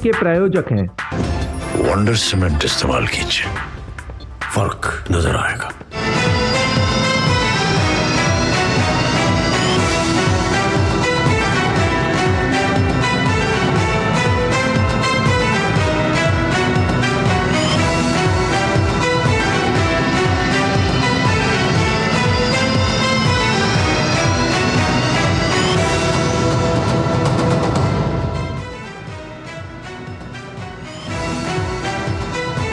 के प्रायोजक हैं। वंडर सीमेंट इस्तेमाल कीजिए, फर्क नजर आएगा।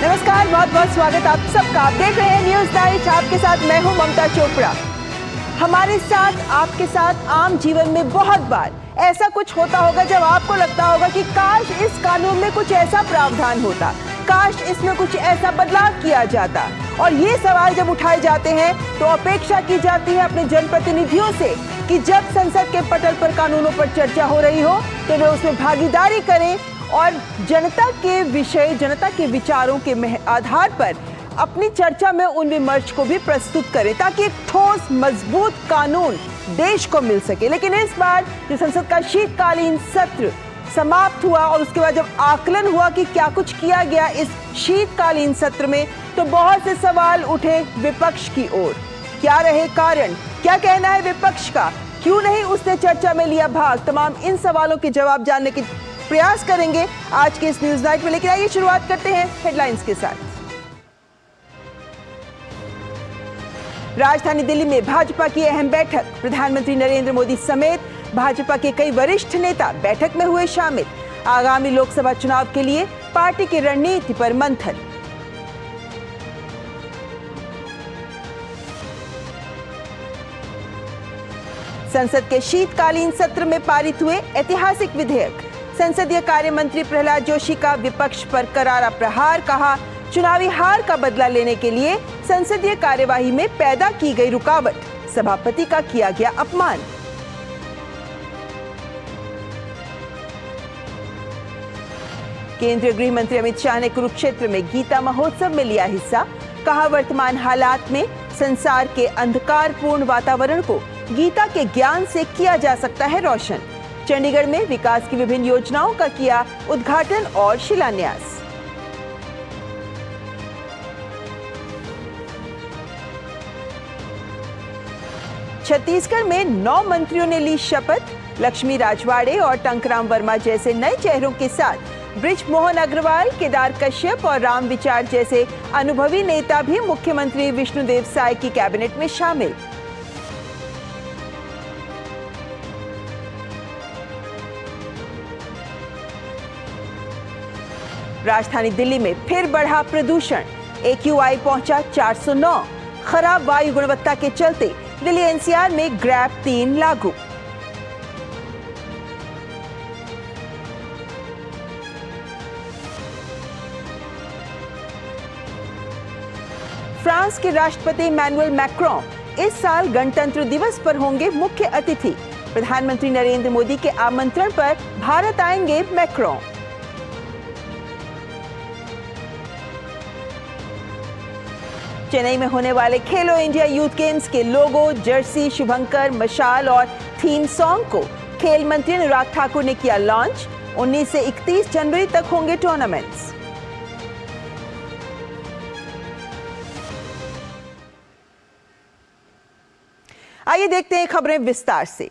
नमस्कार, बहुत बहुत स्वागत आप सबका। आप देख रहे हैं न्यूज़ नाइट, आपके साथ मैं हूं ममता चोपड़ा। हमारे साथ, आपके साथ आम जीवन में बहुत बार ऐसा कुछ होता होगा जब आपको लगता होगा कि काश इस कानून में कुछ ऐसा प्रावधान होता, काश इसमें कुछ ऐसा बदलाव किया जाता। और ये सवाल जब उठाए जाते हैं तो अपेक्षा की जाती है अपने जनप्रतिनिधियों से कि जब संसद के पटल पर कानूनों पर चर्चा हो रही हो तो वे उसमें भागीदारी करें और जनता के विषय, जनता के विचारों के आधार पर अपनी चर्चा में उन विमर्श को भी प्रस्तुत करें ताकि एक ठोस मजबूत कानून देश को मिल सके। लेकिन इस बार जो संसद का शीतकालीन सत्र समाप्त हुआ और उसके बाद जब आकलन हुआ कि क्या कुछ किया गया इस शीतकालीन सत्र में, तो बहुत से सवाल उठे विपक्ष की ओर। क्या रहे कारण, क्या कहना है विपक्ष का, क्यों नहीं उसने चर्चा में लिया भाग? तमाम इन सवालों के जवाब जानने की प्रयास करेंगे आज के इस न्यूज़ नाइट में। लेकिन आइए शुरुआत करते हैं हेडलाइंस के साथ। राजधानी दिल्ली में भाजपा की अहम बैठक, प्रधानमंत्री नरेंद्र मोदी समेत भाजपा के कई वरिष्ठ नेता बैठक में हुए शामिल। आगामी लोकसभा चुनाव के लिए पार्टी की रणनीति पर मंथन। संसद के शीतकालीन सत्र में पारित हुए ऐतिहासिक विधेयक। संसदीय कार्य मंत्री प्रहलाद जोशी का विपक्ष पर करारा प्रहार, कहा चुनावी हार का बदला लेने के लिए संसदीय कार्यवाही में पैदा की गई रुकावट, सभापति का किया गया अपमान। केंद्रीय गृह मंत्री अमित शाह ने कुरुक्षेत्र में गीता महोत्सव में लिया हिस्सा, कहा वर्तमान हालात में संसार के अंधकारपूर्ण वातावरण को गीता के ज्ञान से किया जा सकता है रोशन। चंडीगढ़ में विकास की विभिन्न योजनाओं का किया उद्घाटन और शिलान्यास। छत्तीसगढ़ में 9 मंत्रियों ने ली शपथ। लक्ष्मी राजवाड़े और टंकराम वर्मा जैसे नए चेहरों के साथ बृज मोहन अग्रवाल, केदार कश्यप और राम विचार जैसे अनुभवी नेता भी मुख्यमंत्री विष्णुदेव साय की कैबिनेट में शामिल। राजधानी दिल्ली में फिर बढ़ा प्रदूषण, AQI पहुंचा 409। खराब वायु गुणवत्ता के चलते दिल्ली NCR में ग्रैप 3 लागू। फ्रांस के राष्ट्रपति इमैनुअल मैक्रों इस साल गणतंत्र दिवस पर होंगे मुख्य अतिथि। प्रधानमंत्री नरेंद्र मोदी के आमंत्रण पर भारत आएंगे मैक्रों। चेन्नई में होने वाले खेलो इंडिया यूथ गेम्स के लोगो, जर्सी, शुभंकर, मशाल और थीम सॉन्ग को खेल मंत्री अनुराग ठाकुर ने किया लॉन्च। 19 से 31 जनवरी तक होंगे टूर्नामेंट्स। आइए देखते हैं खबरें विस्तार से।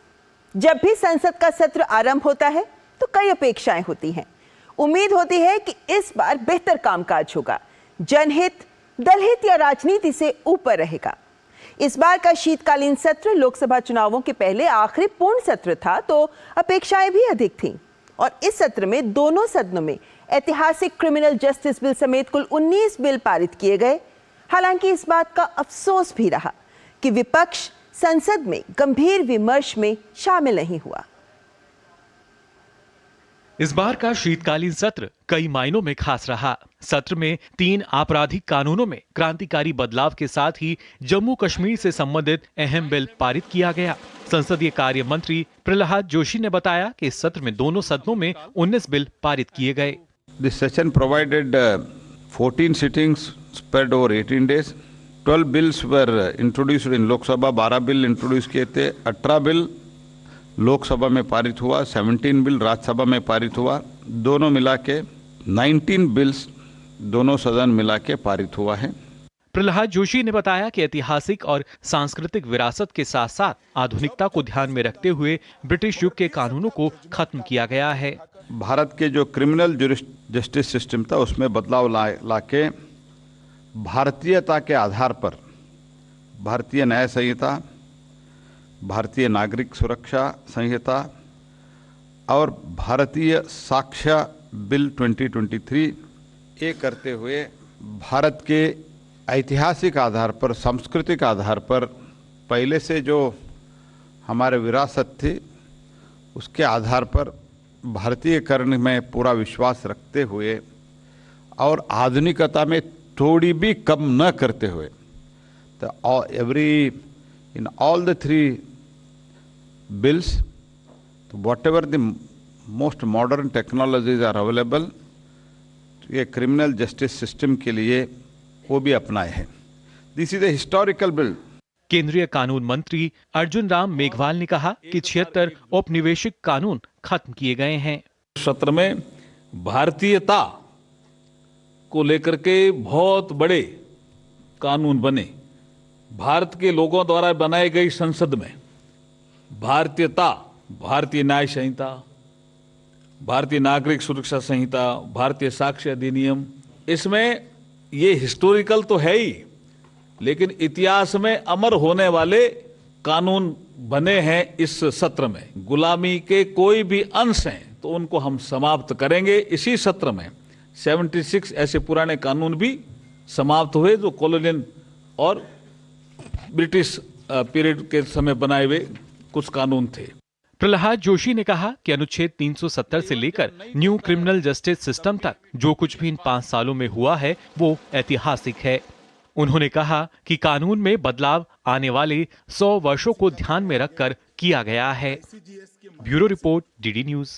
जब भी संसद का सत्र आरंभ होता है तो कई अपेक्षाएं होती हैं। उम्मीद होती है कि इस बार बेहतर कामकाज होगा, जनहित, दलहित या राजनीति से ऊपर रहेगा। इस बार का शीतकालीन सत्र लोकसभा चुनावों के पहले आखिरी पूर्ण सत्र था, तो अपेक्षाएं भी अधिक थीं। और इस सत्र में दोनों सदनों में ऐतिहासिक क्रिमिनल जस्टिस बिल समेत कुल 19 बिल पारित किए गए। हालांकि इस बात का अफसोस भी रहा कि विपक्ष संसद में गंभीर विमर्श में शामिल नहीं हुआ। इस बार का शीतकालीन सत्र कई मायनों में खास रहा। सत्र में 3 आपराधिक कानूनों में क्रांतिकारी बदलाव के साथ ही जम्मू कश्मीर से संबंधित अहम बिल पारित किया गया। संसदीय कार्य मंत्री प्रहलाद जोशी ने बताया कि इस सत्र में दोनों सदनों में 19 बिल पारित किए गए। This session provided 14 sittings spread over 18 days. 12 bills were introduced in Lok Sabha, 12 bill introduce किए थे, 18 बिल लोकसभा में पारित हुआ, 17 बिल राज्यसभा में पारित हुआ, दोनों मिला के 19 बिल्स दोनों सदन मिला के पारित हुआ है। प्रहलाद जोशी ने बताया कि ऐतिहासिक और सांस्कृतिक विरासत के साथ साथ आधुनिकता को ध्यान में रखते हुए ब्रिटिश युग के कानूनों को खत्म किया गया है। भारत के जो क्रिमिनल जस्टिस सिस्टम था उसमें बदलाव लाके भारतीयता के आधार पर भारतीय न्याय संहिता, भारतीय नागरिक सुरक्षा संहिता और भारतीय साक्ष्य बिल 2023 ये करते हुए भारत के ऐतिहासिक आधार पर, सांस्कृतिक आधार पर पहले से जो हमारे विरासत थी उसके आधार पर भारतीयकरण में पूरा विश्वास रखते हुए और आधुनिकता में थोड़ी भी कम न करते हुए, तो in all the 3 bills, whatever the most modern technologies are available, ये क्रिमिनल जस्टिस सिस्टम के लिए वो भी अपनाए हैं। This is a historical bill. केंद्रीय कानून मंत्री अर्जुन राम मेघवाल ने कहा कि 76 औपनिवेशिक कानून खत्म किए गए हैं। सत्र में भारतीयता को लेकर के बहुत बड़े कानून बने। भारत के लोगों द्वारा बनाई गई संसद में भारतीयता, भारतीय न्याय संहिता, भारतीय नागरिक सुरक्षा संहिता, भारतीय साक्ष्य अधिनियम, इसमें ये हिस्टोरिकल तो है ही, लेकिन इतिहास में अमर होने वाले कानून बने हैं इस सत्र में। गुलामी के कोई भी अंश हैं तो उनको हम समाप्त करेंगे। इसी सत्र में 76 ऐसे पुराने कानून भी समाप्त हुए जो कॉलोनियल और ब्रिटिश पीरियड के समय बनाए हुए कुछ कानून थे। प्रहलाद जोशी ने कहा कि अनुच्छेद 370 से लेकर न्यू क्रिमिनल जस्टिस सिस्टम तक जो कुछ भी इन 5 सालों में हुआ है वो ऐतिहासिक है। उन्होंने कहा कि कानून में बदलाव आने वाले 100 वर्षों को ध्यान में रखकर किया गया है। Bureau report, DD news.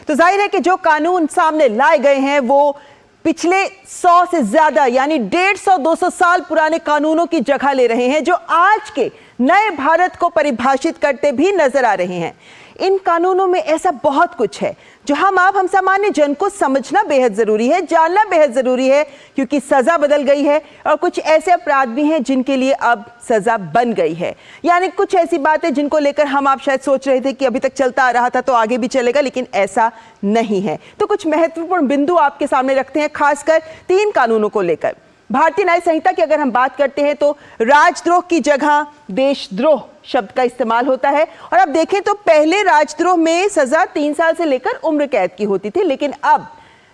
तो जाहिर है कि जो कानून सामने लाए गए हैं वो पिछले 100 से ज्यादा यानी 150-200 साल पुराने कानूनों की जगह ले रहे हैं, जो आज के नए भारत को परिभाषित करते भी नजर आ रहे हैं। इन कानूनों में ऐसा बहुत कुछ है जो हम सामान्य जन को समझना बेहद जरूरी है, जानना बेहद जरूरी है, क्योंकि सजा बदल गई है और कुछ ऐसे अपराध भी हैं जिनके लिए अब सजा बन गई है। यानी कुछ ऐसी बातें जिनको लेकर आप शायद सोच रहे थे कि अभी तक चलता आ रहा था तो आगे भी चलेगा, लेकिन ऐसा नहीं है। तो कुछ महत्वपूर्ण बिंदु आपके सामने रखते हैं, खासकर 3 कानूनों को लेकर। भारतीय न्याय संहिता की अगर हम बात करते हैं तो राजद्रोह की जगह देशद्रोह शब्द का इस्तेमाल होता है। और अब देखें तो पहले राजद्रोह में सजा 3 साल से लेकर उम्र कैद की होती थी, लेकिन अब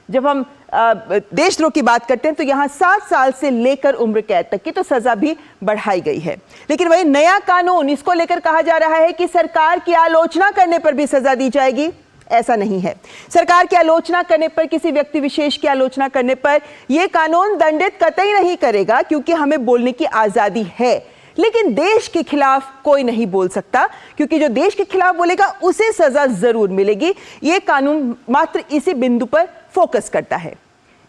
जब हम देशद्रोह की बात करते हैं तो यहां 7 साल से लेकर उम्र कैद तक की तो सजा भी बढ़ाई गई है। लेकिन वही नया कानून, इसको लेकर कहा जा रहा है कि सरकार की आलोचना करने पर भी सजा दी जाएगी। ऐसा नहीं है। सरकार की आलोचना करने पर, किसी व्यक्ति विशेष की आलोचना करने पर यह कानून दंडित कतई नहीं करेगा, क्योंकि हमें बोलने की आजादी है। लेकिन देश के खिलाफ कोई नहीं बोल सकता, क्योंकि जो देश के खिलाफ बोलेगा उसे सजा जरूर मिलेगी। यह कानून मात्र इसी बिंदु पर फोकस करता है।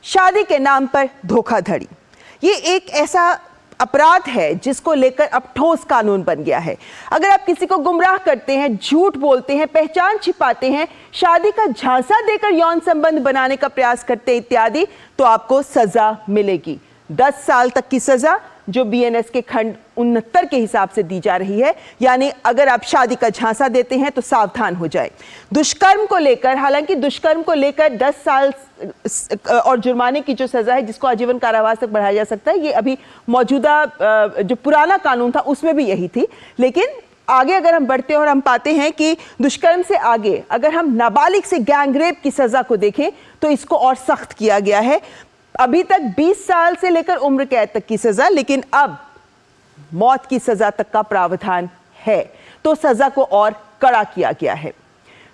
शादी के नाम पर धोखाधड़ी, ये एक ऐसा अपराध है जिसको लेकर अब ठोस कानून बन गया है। अगर आप किसी को गुमराह करते हैं, झूठ बोलते हैं, पहचान छिपाते हैं, शादी का झांसा देकर यौन संबंध बनाने का प्रयास करते इत्यादि, तो आपको सजा मिलेगी। 10 साल तक की सजा जो बीएनएस के खंड 69 के हिसाब से दी जा रही है। यानी अगर आप शादी का झांसा देते हैं तो सावधान हो जाए। दुष्कर्म को लेकर, हालांकि दुष्कर्म को लेकर 10 साल और जुर्माने की जो सजा है जिसको आजीवन कारावास तक बढ़ाया जा सकता है, ये अभी मौजूदा जो पुराना कानून था उसमें भी यही थी। लेकिन आगे अगर हम बढ़ते हैं और हम पाते हैं कि दुष्कर्म से आगे अगर हम नाबालिग से गैंगरेप की सजा को देखें तो इसको और सख्त किया गया है। अभी तक 20 साल से लेकर उम्र कैद तक की सजा, लेकिन अब मौत की सजा तक का प्रावधान है, तो सजा को और कड़ा किया गया है।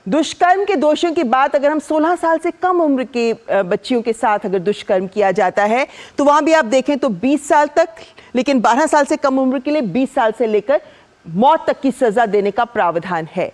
दुष्कर्म के दोषियों की बात, अगर हम 16 साल से कम उम्र के बच्चियों के साथ अगर दुष्कर्म किया जाता है तो वहां भी आप देखें तो 20 साल तक, लेकिन 12 साल से कम उम्र के लिए 20 साल से लेकर मौत तक की सजा देने का प्रावधान है।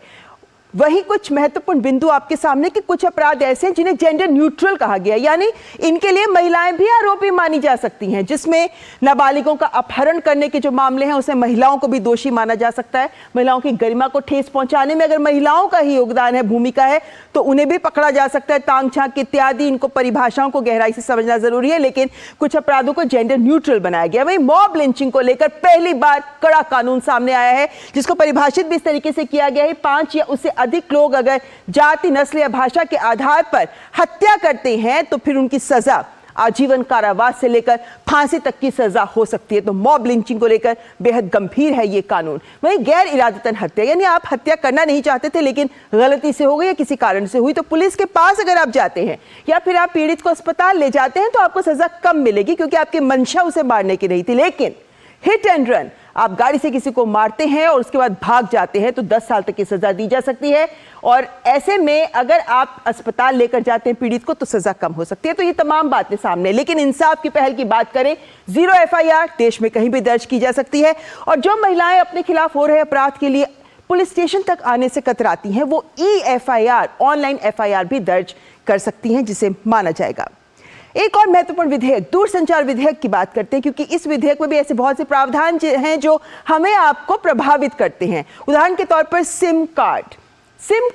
वहीं कुछ महत्वपूर्ण बिंदु आपके सामने कि कुछ अपराध ऐसे हैं जिन्हें जेंडर न्यूट्रल कहा गया, यानी इनके लिए महिलाएं भी आरोपी मानी जा सकती हैं, जिसमें नाबालिगों का अपहरण करने के जो मामले हैं उसमें महिलाओं को भी दोषी माना जा सकता है। महिलाओं की गरिमा को ठेस पहुंचाने में अगर महिलाओं का ही योगदान है, भूमिका है, तो उन्हें भी पकड़ा जा सकता है। तांग झांक इत्यादि, इनको परिभाषाओं को गहराई से समझना जरूरी है, लेकिन कुछ अपराधों को जेंडर न्यूट्रल बनाया गया। वहीं मॉब लिंचिंग को लेकर पहली बार कड़ा कानून सामने आया है, जिसको परिभाषित भी इस तरीके से किया गया है, 5 या उससे अधिक लोग अगर जाति, नस्ल या भाषा के आधार पर हत्या करते हैं तो फिर उनकी सजा आजीवन कारावास से लेकर फांसी तक की सजा हो सकती है। तो मॉब लिंचिंग को लेकर बेहद गंभीर है ये कानून। वहीं गैर इरादतन हत्या, यानी आप हत्या करना नहीं चाहते थे लेकिन गलती से हो गई या किसी कारण से हुई, तो पुलिस के पास अगर आप जाते हैं या फिर आप पीड़ित को अस्पताल ले जाते हैं तो आपको सजा कम मिलेगी, क्योंकि आपकी मंशा उसे मारने की नहीं थी। लेकिन हिट एंड रन, आप गाड़ी से किसी को मारते हैं और उसके बाद भाग जाते हैं तो 10 साल तक की सजा दी जा सकती है। और ऐसे में अगर आप अस्पताल लेकर जाते हैं पीड़ित को तो सजा कम हो सकती है। तो ये तमाम बातें सामने, लेकिन इंसाफ की पहल की बात करें, 0 FIR देश में कहीं भी दर्ज की जा सकती है। और जो महिलाएं अपने खिलाफ हो रहे अपराध के लिए पुलिस स्टेशन तक आने से कतराती हैं, वो e-FIR, ऑनलाइन FIR भी दर्ज कर सकती हैं, जिसे माना जाएगा। एक और महत्वपूर्ण विधेयक, दूरसंचार विधेयक की बात करते हैं, क्योंकि इस विधेयक में भी ऐसे बहुत से प्रावधान हैं जो हमें आपको प्रभावित करते हैं। उदाहरण के तौर पर सिम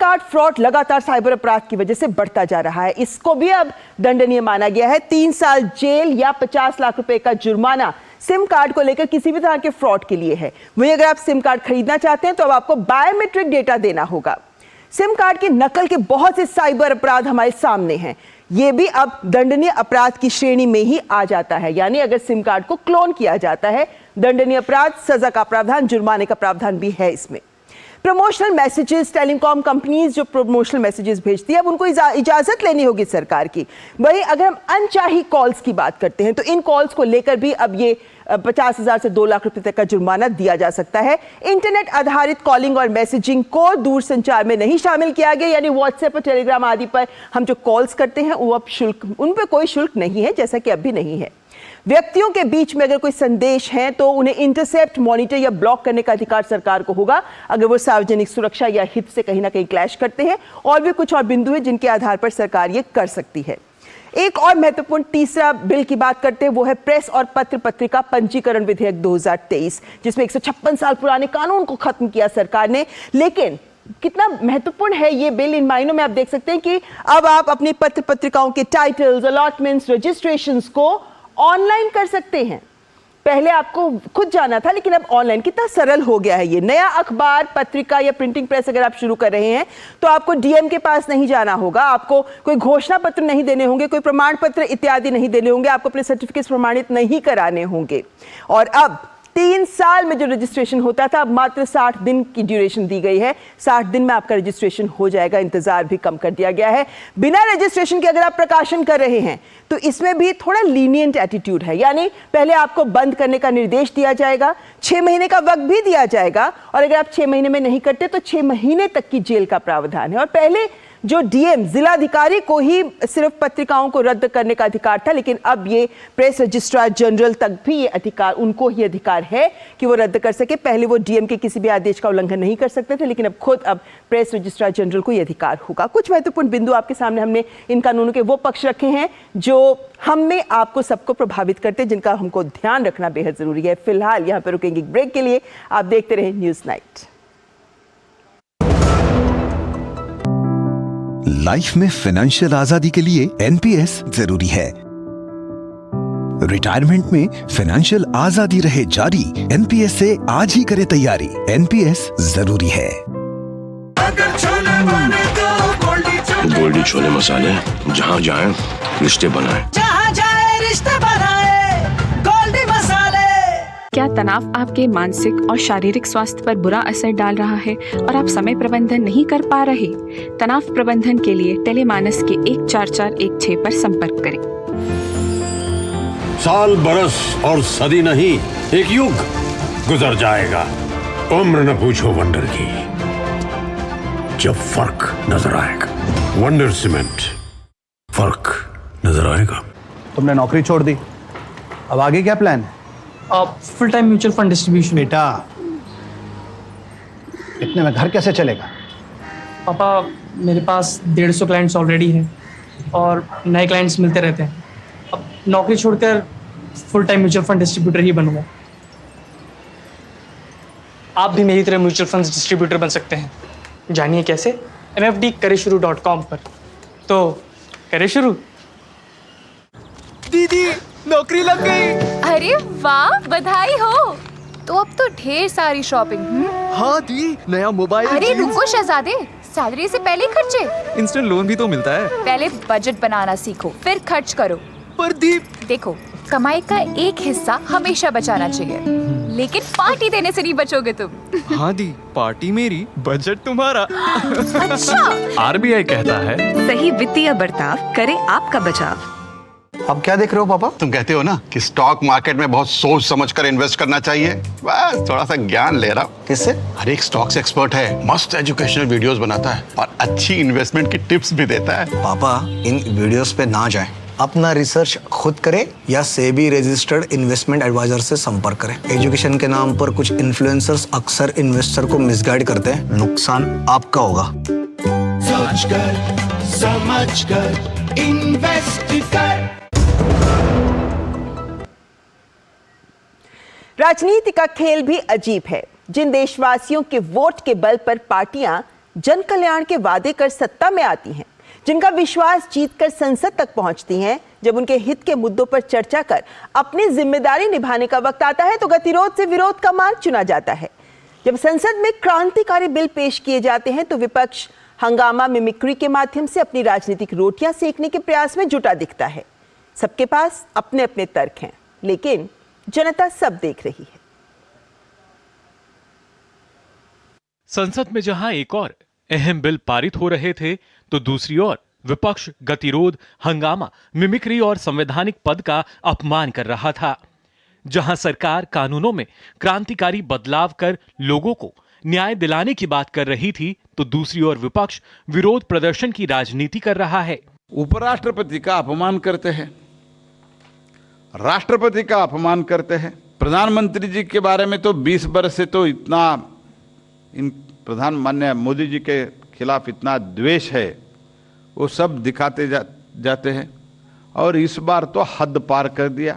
कार्ड फ्रॉड लगातार साइबर अपराध की वजह से बढ़ता जा रहा है। इसको भी अब दंडनीय माना गया है। 3 साल जेल या 50 लाख रुपए का जुर्माना सिम कार्ड को लेकर किसी भी तरह के फ्रॉड के लिए है। वहीं अगर आप सिम कार्ड खरीदना चाहते हैं तो अब आपको बायोमेट्रिक डेटा देना होगा। सिम कार्ड की नकल के बहुत से साइबर अपराध हमारे सामने हैं, ये भी अब दंडनीय अपराध की श्रेणी में ही आ जाता है। यानी अगर सिम कार्ड को क्लोन किया जाता है, दंडनीय अपराध, सजा का प्रावधान, जुर्माने का प्रावधान भी है इसमें। प्रमोशनल मैसेजेस, टेलीकॉम कंपनीज जो प्रमोशनल मैसेजेस भेजती है, अब उनको इजाजत लेनी होगी सरकार की। वहीं अगर हम अनचाही कॉल्स की बात करते हैं तो इन कॉल्स को लेकर भी अब ये 50,000 से 2 लाख रुपए तक का जुर्माना दिया जा सकता है। इंटरनेट आधारित कॉलिंग और मैसेजिंग को दूरसंचार में नहीं शामिल किया गया, यानी व्हाट्सएप और टेलीग्राम आदि पर हम जो कॉल्स करते हैं वो अब शुल्क, उन पर कोई शुल्क नहीं है, जैसा कि अभी नहीं है। व्यक्तियों के बीच में अगर कोई संदेश है तो उन्हें इंटरसेप्ट, मॉनिटर या ब्लॉक करने का अधिकार सरकार को होगा अगर वो सार्वजनिक सुरक्षा या हित से कहीं ना कहीं क्लैश करते हैं। और भी कुछ और बिंदु है जिनके आधार पर सरकार ये कर सकती है। एक और महत्वपूर्ण तीसरा बिल की बात करते हैं, वो है प्रेस और पत्र पत्रिका पंजीकरण विधेयक 2023, जिसमें 156 साल पुराने कानून को खत्म किया सरकार ने। लेकिन कितना महत्वपूर्ण है ये बिल इन मायनों में, आप देख सकते हैं कि अब आप अपनी पत्र पत्रिकाओं के टाइटल्स, अलॉटमेंट्स, रजिस्ट्रेशंस को ऑनलाइन कर सकते हैं। पहले आपको खुद जाना था, लेकिन अब ऑनलाइन। कितना सरल हो गया है ये। नया अखबार, पत्रिका या प्रिंटिंग प्रेस अगर आप शुरू कर रहे हैं तो आपको डीएम के पास नहीं जाना होगा, आपको कोई घोषणा पत्र नहीं देने होंगे, कोई प्रमाण पत्र इत्यादि नहीं देने होंगे, आपको अपने सर्टिफिकेट प्रमाणित नहीं कराने होंगे। और अब 3 साल में जो रजिस्ट्रेशन होता था, अब मात्र 60 दिन की ड्यूरेशन दी गई है। 60 दिन में आपका रजिस्ट्रेशन हो जाएगा, इंतजार भी कम कर दिया गया है। बिना रजिस्ट्रेशन के अगर आप प्रकाशन कर रहे हैं तो इसमें भी थोड़ा लीनियंट एटीट्यूड है, यानी पहले आपको बंद करने का निर्देश दिया जाएगा, 6 महीने का वक्त भी दिया जाएगा, और अगर आप 6 महीने में नहीं करते तो 6 महीने तक की जेल का प्रावधान है। और पहले जो डीएम, जिलाधिकारी को ही सिर्फ पत्रिकाओं को रद्द करने का अधिकार था, लेकिन अब ये प्रेस रजिस्ट्रार जनरल तक भी ये अधिकार, उनको ही अधिकार है कि वो रद्द कर सके। पहले वो डीएम के किसी भी आदेश का उल्लंघन नहीं कर सकते थे, लेकिन अब प्रेस रजिस्ट्रार जनरल को ये अधिकार होगा। कुछ महत्वपूर्ण बिंदु आपके सामने हमने इन कानूनों के वो पक्ष रखे हैं जो हमें आपको सबको प्रभावित करते हैं, जिनका हमको ध्यान रखना बेहद जरूरी है। फिलहाल यहाँ पर रुकेंगे ब्रेक के लिए, आप देखते रहे न्यूज नाइट। लाइफ में फाइनेंशियल आजादी के लिए एनपीएस जरूरी है। रिटायरमेंट में फाइनेंशियल आजादी रहे जारी, एनपीएस से आज ही करे तैयारी। एनपीएस जरूरी है। गोल्डी छोले मसाले, जहाँ जाए रिश्ते बनाए, जहाँ जाए रिश्ते बनाए, गोल्डी मसाले। क्या तनाव आपके मानसिक और शारीरिक स्वास्थ्य पर बुरा असर डाल रहा है और आप समय प्रबंधन नहीं कर पा रहे? तनाव प्रबंधन के लिए टेलीमानस के 14416 पर संपर्क करें। साल, बरस और सदी नहीं, एक युग गुजर जाएगा, उम्र न पूछो वंडर की, जब फर्क नजर आएगा। वंडर सीमेंट, फर्क नजर आएगा। तुमने नौकरी छोड़ दी, अब आगे क्या प्लान है? Full time mutual fund distribution. बेटा, इतने में घर कैसे चलेगा? पापा मेरे पास 150 क्लाइंट्स ऑलरेडी हैं और नए क्लाइंट्स मिलते रहते हैं। अब नौकरी छोड़कर full time mutual fund distributor ही बनूंगा। आप भी मेरी तरह म्यूचुअल फंड डिस्ट्रीब्यूटर बन सकते हैं। जानिए कैसे? mfdkareshuru.com पर। तो करे शुरू। दीदी नौकरी लग गई। अरे वाह, बधाई हो। तो अब तो ढेर सारी शॉपिंग। हाँ दी, नया मोबाइल। अरे रुको शहजादे, सैलरी से पहले खर्चे। इंस्टेंट लोन भी तो मिलता है। पहले बजट बनाना सीखो, फिर खर्च करो। पर दी देखो, कमाई का एक हिस्सा हमेशा बचाना चाहिए, लेकिन पार्टी देने से नहीं बचोगे तुम। हाँ दी, पार्टी मेरी, बजट तुम्हारा। अच्छा। आरबीआई कहता है, सही वित्तीय बर्ताव करे आपका बचाव। अब क्या देख रहे हो पापा? तुम कहते हो ना कि स्टॉक मार्केट में बहुत सोच समझकर इन्वेस्ट करना चाहिए, बस थोड़ा सा ज्ञान ले रहा हूँ। किससे? हर एक स्टॉक्स एक्सपर्ट है, मस्त एजुकेशनल वीडियोस बनाता है और अच्छी इन्वेस्टमेंट की टिप्स भी देता है। पापा इन वीडियोस पे ना जाएं, अपना रिसर्च खुद करें या सेबी रजिस्टर्ड इन्वेस्टमेंट एडवाइजर से संपर्क करें। एजुकेशन के नाम पर कुछ इन्फ्लुएंसर्स अक्सर इन्वेस्टर को मिसगाइड करते हैं, नुकसान आपका होगा। सोच कर समझ कर इन्वेस्ट कर। राजनीति का खेल भी अजीब है। जिन देशवासियों के वोट के बल पर पार्टियां जन कल्याण के वादे कर सत्ता में आती हैं, जिनका विश्वास जीतकर संसद तक पहुंचती हैं, जब उनके हित के मुद्दों पर चर्चा कर अपनी जिम्मेदारी निभाने का वक्त आता है तो गतिरोध से विरोध का मार्ग चुना जाता है। जब संसद में क्रांतिकारी बिल पेश किए जाते हैं तो विपक्ष हंगामा मिमिक्री के माध्यम से अपनी राजनीतिक रोटियां सेकने के प्रयास में जुटा दिखता है। सबके पास अपने अपने तर्क हैं, लेकिन जनता सब देख रही है। संसद में जहां एक और अहम बिल पारित हो रहे थे, तो दूसरी ओर विपक्ष गतिरोध, हंगामा, मिमिक्री और संवैधानिक पद का अपमान कर रहा था। जहां सरकार कानूनों में क्रांतिकारी बदलाव कर लोगों को न्याय दिलाने की बात कर रही थी, तो दूसरी ओर विपक्ष विरोध प्रदर्शन की राजनीति कर रहा है। उपराष्ट्रपति का अपमान करते हैं, राष्ट्रपति का अपमान करते हैं, प्रधानमंत्री जी के बारे में तो 20 वर्ष से तो इतना इन प्रधान माननीय मोदी जी के खिलाफ इतना द्वेष है, वो सब दिखाते जाते हैं। और इस बार तो हद पार कर दिया।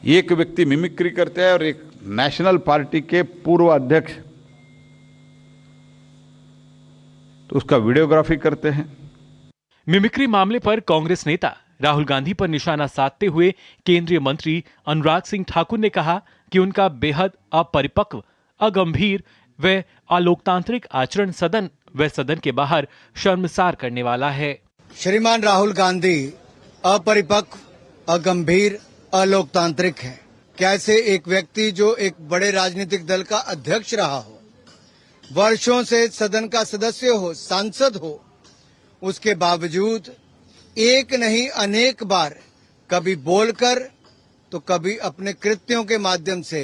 एक व्यक्ति मिमिक्री करते हैं और एक नेशनल पार्टी के पूर्व अध्यक्ष तो उसका वीडियोग्राफी करते हैं। मिमिक्री मामले पर कांग्रेस नेता राहुल गांधी पर निशाना साधते हुए केंद्रीय मंत्री अनुराग सिंह ठाकुर ने कहा कि उनका बेहद अपरिपक्व, अगंभीर व अलोकतांत्रिक आचरण सदन व सदन के बाहर शर्मसार करने वाला है। श्रीमान राहुल गांधी अपरिपक्व, अगंभीर, अलोकतांत्रिक है। कैसे एक व्यक्ति जो एक बड़े राजनीतिक दल का अध्यक्ष रहा हो, वर्षों से सदन का सदस्य हो, सांसद हो, उसके बावजूद एक नहीं अनेक बार कभी बोलकर तो कभी अपने कृत्यों के माध्यम से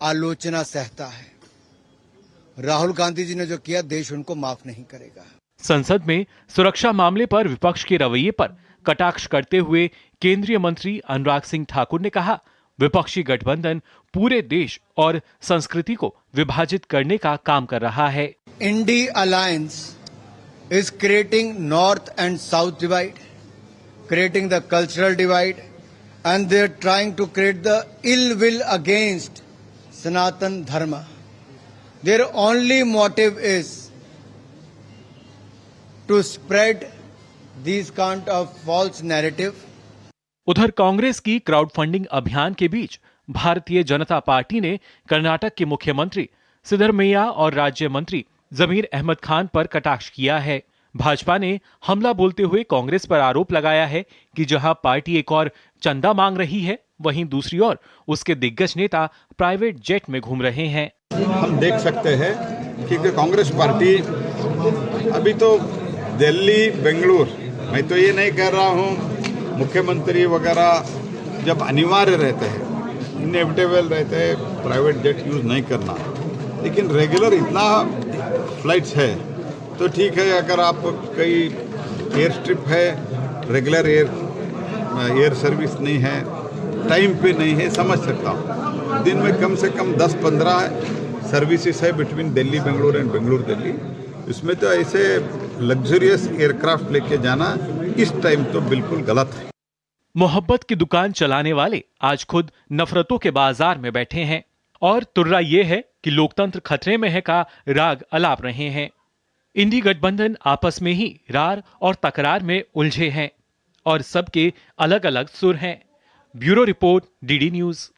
आलोचना सहता है। राहुल गांधी जी ने जो किया, देश उनको माफ नहीं करेगा। संसद में सुरक्षा मामले पर विपक्ष के रवैये पर कटाक्ष करते हुए केंद्रीय मंत्री अनुराग सिंह ठाकुर ने कहा, विपक्षी गठबंधन पूरे देश और संस्कृति को विभाजित करने का काम कर रहा है। INDI alliance is creating north and south divide, creating the cultural divide, and they're trying to create the ill will against Sanatan Dharma. Their only motive is to spread these kind of false narrative. उधर कांग्रेस की crowd funding अभियान के बीच Bharatiya Janata party ने कर्नाटक के मुख्यमंत्री सिद्धरमैया और राज्य मंत्री जमीर अहमद खान पर कटाक्ष किया है। भाजपा ने हमला बोलते हुए कांग्रेस पर आरोप लगाया है कि जहां पार्टी एक और चंदा मांग रही है, वहीं दूसरी ओर उसके दिग्गज नेता प्राइवेट जेट में घूम रहे हैं। हम देख सकते हैं कि कांग्रेस पार्टी अभी तो दिल्ली, बेंगलुरु, मैं तो ये नहीं कह रहा हूँ, मुख्यमंत्री वगैरह जब अनिवार्य रहते हैं, इनएविटेबल रहते हैं, प्राइवेट जेट यूज नहीं करना, लेकिन रेगुलर इतना फ्लाइट्स है तो ठीक है। अगर आप कई एयर स्ट्रिप है, रेगुलर एयर सर्विस नहीं है, टाइम पे नहीं है, समझ सकता हूँ। दिन में कम से कम 10-15 सर्विसेज है बिटवीन दिल्ली बेंगलुरु एंड बेंगलुरु दिल्ली, इसमें तो ऐसे लग्जरियस एयरक्राफ्ट लेके जाना इस टाइम तो बिल्कुल गलत है। मोहब्बत की दुकान चलाने वाले आज खुद नफरतों के बाजार में बैठे हैं और तुर्रा ये है कि लोकतंत्र खतरे में है का राग अलाप रहे हैं। इंडी गठबंधन आपस में ही रार और तकरार में उलझे हैं और सबके अलग अलग सुर हैं। Bureau report, DD news.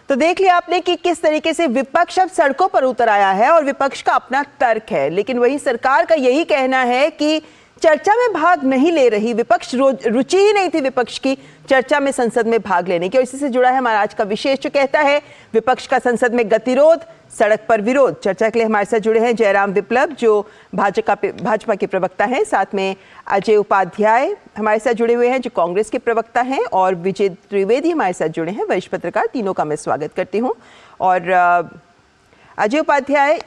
तो देख लिया आपने कि किस तरीके से विपक्ष अब सड़कों पर उतर आया है और विपक्ष का अपना तर्क है, लेकिन वही सरकार का यही कहना है कि चर्चा में भाग नहीं ले रही। विपक्ष रुचि ही नहीं थी विपक्ष की चर्चा में संसद में भाग लेने की। और इसी से जुड़ा है हमारा आज का विशेष जो कहता है विपक्ष का संसद में गतिरोध, सड़क पर विरोध। चर्चा के लिए हमारे साथ जुड़े हैं जयराम विप्लव जो भाजपा के प्रवक्ता हैं, साथ में अजय उपाध्याय हमारे साथ जुड़े हुए हैं जो कांग्रेस के प्रवक्ता हैं, और विजय त्रिवेदी हमारे साथ जुड़े हैं वरिष्ठ पत्रकार। तीनों का मैं स्वागत करती हूँ। और अजय उपाध्याय,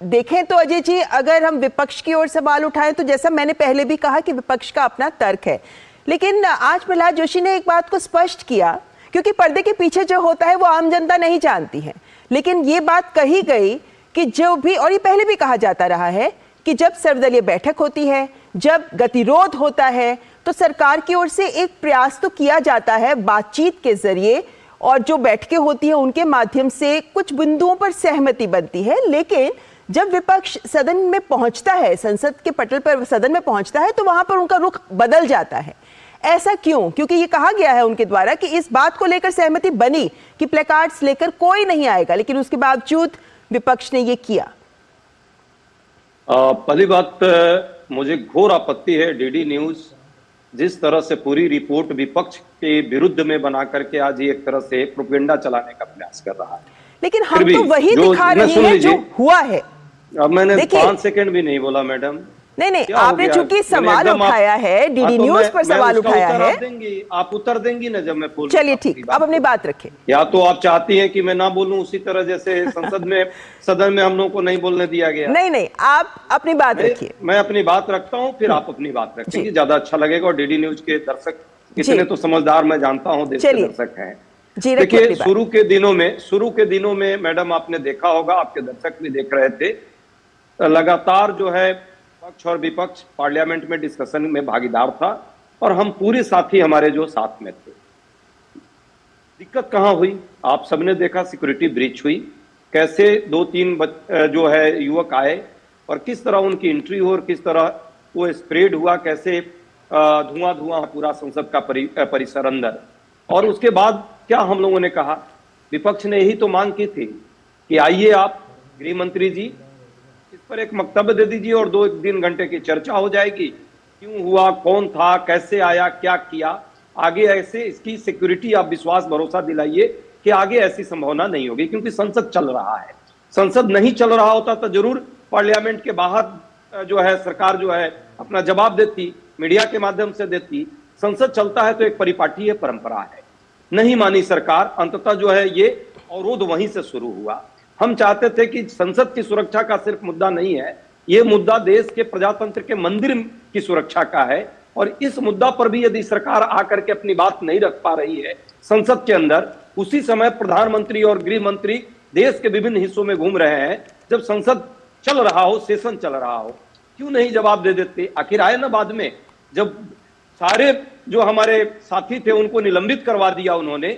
देखें तो अजय जी, अगर हम विपक्ष की ओर सवाल उठाएं तो जैसा मैंने पहले भी कहा कि विपक्ष का अपना तर्क है, लेकिन आज प्रहलाद जोशी ने एक बात को स्पष्ट किया, क्योंकि पर्दे के पीछे जो होता है वो आम जनता नहीं जानती है, लेकिन ये बात कही गई कि जो भी, और ये पहले भी कहा जाता रहा है कि जब सर्वदलीय बैठक होती है, जब गतिरोध होता है, तो सरकार की ओर से एक प्रयास तो किया जाता है बातचीत के जरिए, और जो बैठकें होती है उनके माध्यम से कुछ बिंदुओं पर सहमति बनती है। लेकिन जब विपक्ष सदन में पहुंचता है, संसद के पटल पर सदन में पहुंचता है, तो वहां पर उनका रुख बदल जाता है। ऐसा क्यों? क्योंकि ये कहा गया है उनके द्वारा कि इस बात को लेकर सहमति बनी कि प्लेकार्ड्स लेकर कोई नहीं आएगा, लेकिन उसके बावजूद विपक्ष ने ये किया। पहली बात, मुझे घोर आपत्ति है डीडी न्यूज जिस तरह से पूरी रिपोर्ट विपक्ष के विरुद्ध में बना करके आज एक तरह से प्रोपेगेंडा चलाने का प्रयास कर रहा है। लेकिन हम तो वही दिखा रहे हैं जो हुआ है। अब मैंने 5 सेकंड भी नहीं बोला मैडम। नहीं, आपने चूंकि सवाल उठाया है, डीडी न्यूज पर सवाल उठाया है, आप उत्तर देंगी ना जब मैं बोलूं। चलिए ठीक, अब अपनी बात रखें। या तो आप चाहती हैं कि मैं ना बोलूं उसी तरह जैसे सदन में हम लोगों को नहीं बोलने दिया गया। नहीं, आप अपनी बात रखिए। मैं अपनी बात रखता हूं, फिर आप अपनी बात रखेंगे, ज्यादा अच्छा लगेगा। और डीडी न्यूज के दर्शक इतने तो समझदार मैं जानता हूं, देश के दर्शक हैं। देखिए, शुरू के दिनों में मैडम आपने देखा होगा, आपके दर्शक भी देख रहे थे, लगातार जो है पक्ष और विपक्ष पार्लियामेंट में डिस्कशन में भागीदार था, और हम पूरे साथी हमारे जो साथ में थे। दिक्कत कहां हुई? आप सबने देखा, सिक्योरिटी ब्रीच हुई, कैसे 2-3 जो है युवक आए और किस तरह उनकी एंट्री हो और किस तरह वो स्प्रेड हुआ, कैसे धुआं पूरा संसद का परिसर अंदर। और उसके बाद क्या हम लोगों ने कहा, विपक्ष ने यही तो मांग की थी कि आइए आप गृह मंत्री जी इस पर एक वक्तव्य दे दीजिए और 2-3 घंटे की चर्चा हो जाएगी, क्यों हुआ, कौन था, कैसे आया, क्या किया, आगे ऐसे इसकी सिक्योरिटी आप विश्वास भरोसा दिलाइए कि आगे ऐसी संभावना नहीं होगी, क्योंकि संसद चल रहा है। संसद नहीं चल रहा होता तो जरूर पार्लियामेंट के बाहर जो है सरकार जो है अपना जवाब देती, मीडिया के माध्यम से देती। संसद चलता है तो एक परिपाटी है, परंपरा है। नहीं मानी सरकार, अंततः जो है ये अवरोध वहीं से शुरू हुआ। हम चाहते थे कि संसद की सुरक्षा का सिर्फ मुद्दा नहीं है, ये मुद्दा देश के प्रजातंत्र के मंदिर की सुरक्षा का है। और इस मुद्दा पर भी यदि सरकार आकर के अपनी बात नहीं रख पा रही है संसद के अंदर, उसी समय प्रधानमंत्री और गृह मंत्री देश के विभिन्न हिस्सों में घूम रहे हैं, जब संसद चल रहा हो, सेशन चल रहा हो, क्यों नहीं जवाब दे देते? आखिर आए ना बाद में, जब सारे जो हमारे साथी थे उनको निलंबित करवा दिया उन्होंने,